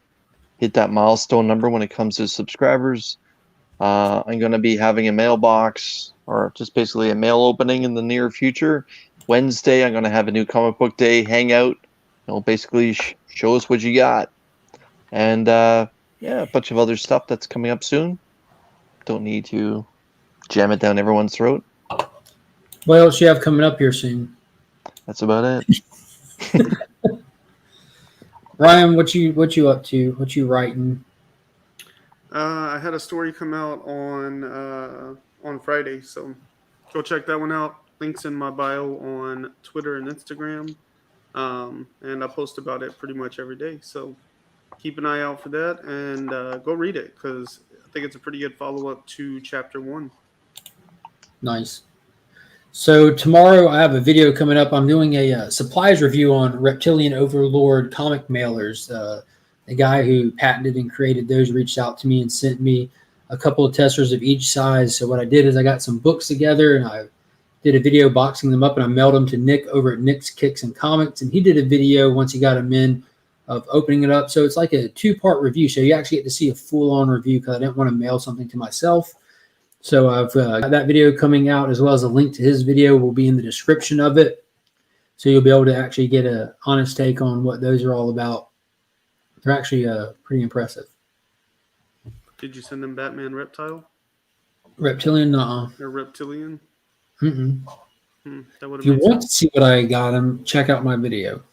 hit that milestone number when it comes to subscribers. I'm going to be having a mailbox or just basically a mail opening in the near future. Wednesday, I'm going to have a new comic book day hangout. Basically show us what you got. And yeah, a bunch of other stuff that's coming up soon. Don't need to jam it down everyone's throat. What else you have coming up here soon? That's about it. Ryan, what you up to? What you writing? I had a story come out on Friday, so go check that one out. Links in my bio on Twitter and Instagram, and I post about it pretty much every day. So keep an eye out for that and go read it because I think it's a pretty good follow-up to Chapter 1. Nice. So tomorrow I have a video coming up. I'm doing a supplies review on Reptilian Overlord comic mailers. The guy who patented and created those reached out to me and sent me a couple of testers of each size. So what I did is I got some books together and I did a video boxing them up and I mailed them to Nick over at Nick's Kicks and Comics. And he did a video once he got them in of opening it up. So it's like a 2-part review. So you actually get to see a full-on review because I didn't want to mail something to myself. So I've got that video coming out as well as a link to his video will be in the description of it. So you'll be able to actually get an honest take on what those are all about. They're actually pretty impressive. Did you send them Batman Reptile? Reptilian, nuh-uh. Or Reptilian? Mm-mm. That If you want to see what I got him, check out my video.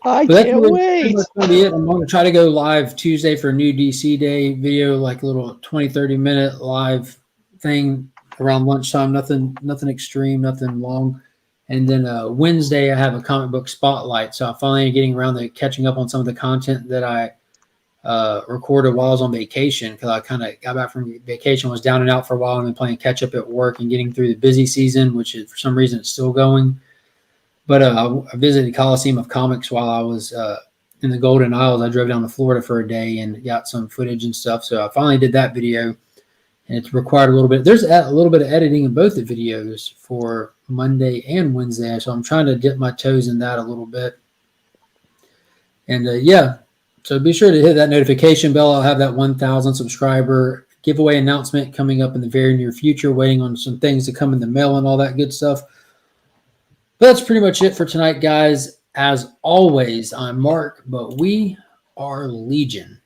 I But that's can't pretty wait. much going to be it. I'm going to try to go live Tuesday for a new DC Day video, like a little 20, 30-minute live thing around lunchtime. Nothing extreme, nothing long. And then Wednesday, I have a comic book spotlight. So I'm finally getting around to catching up on some of the content that I recorded while I was on vacation, because I kind of got back from vacation, was down and out for a while, and then playing catch up at work and getting through the busy season, which is for some reason it's still going. But I visited the Coliseum of Comics while I was in the Golden Isles. I drove down to Florida for a day and got some footage and stuff. So I finally did that video, and it's required a little bit. There's a little bit of editing in both the videos for Monday and Wednesday. So I'm trying to dip my toes in that a little bit. And yeah, so be sure to hit that notification bell. I'll have that 1,000 subscriber giveaway announcement coming up in the very near future, waiting on some things to come in the mail and all that good stuff. But that's pretty much it for tonight, guys. As always, I'm Mark, but we are Legion.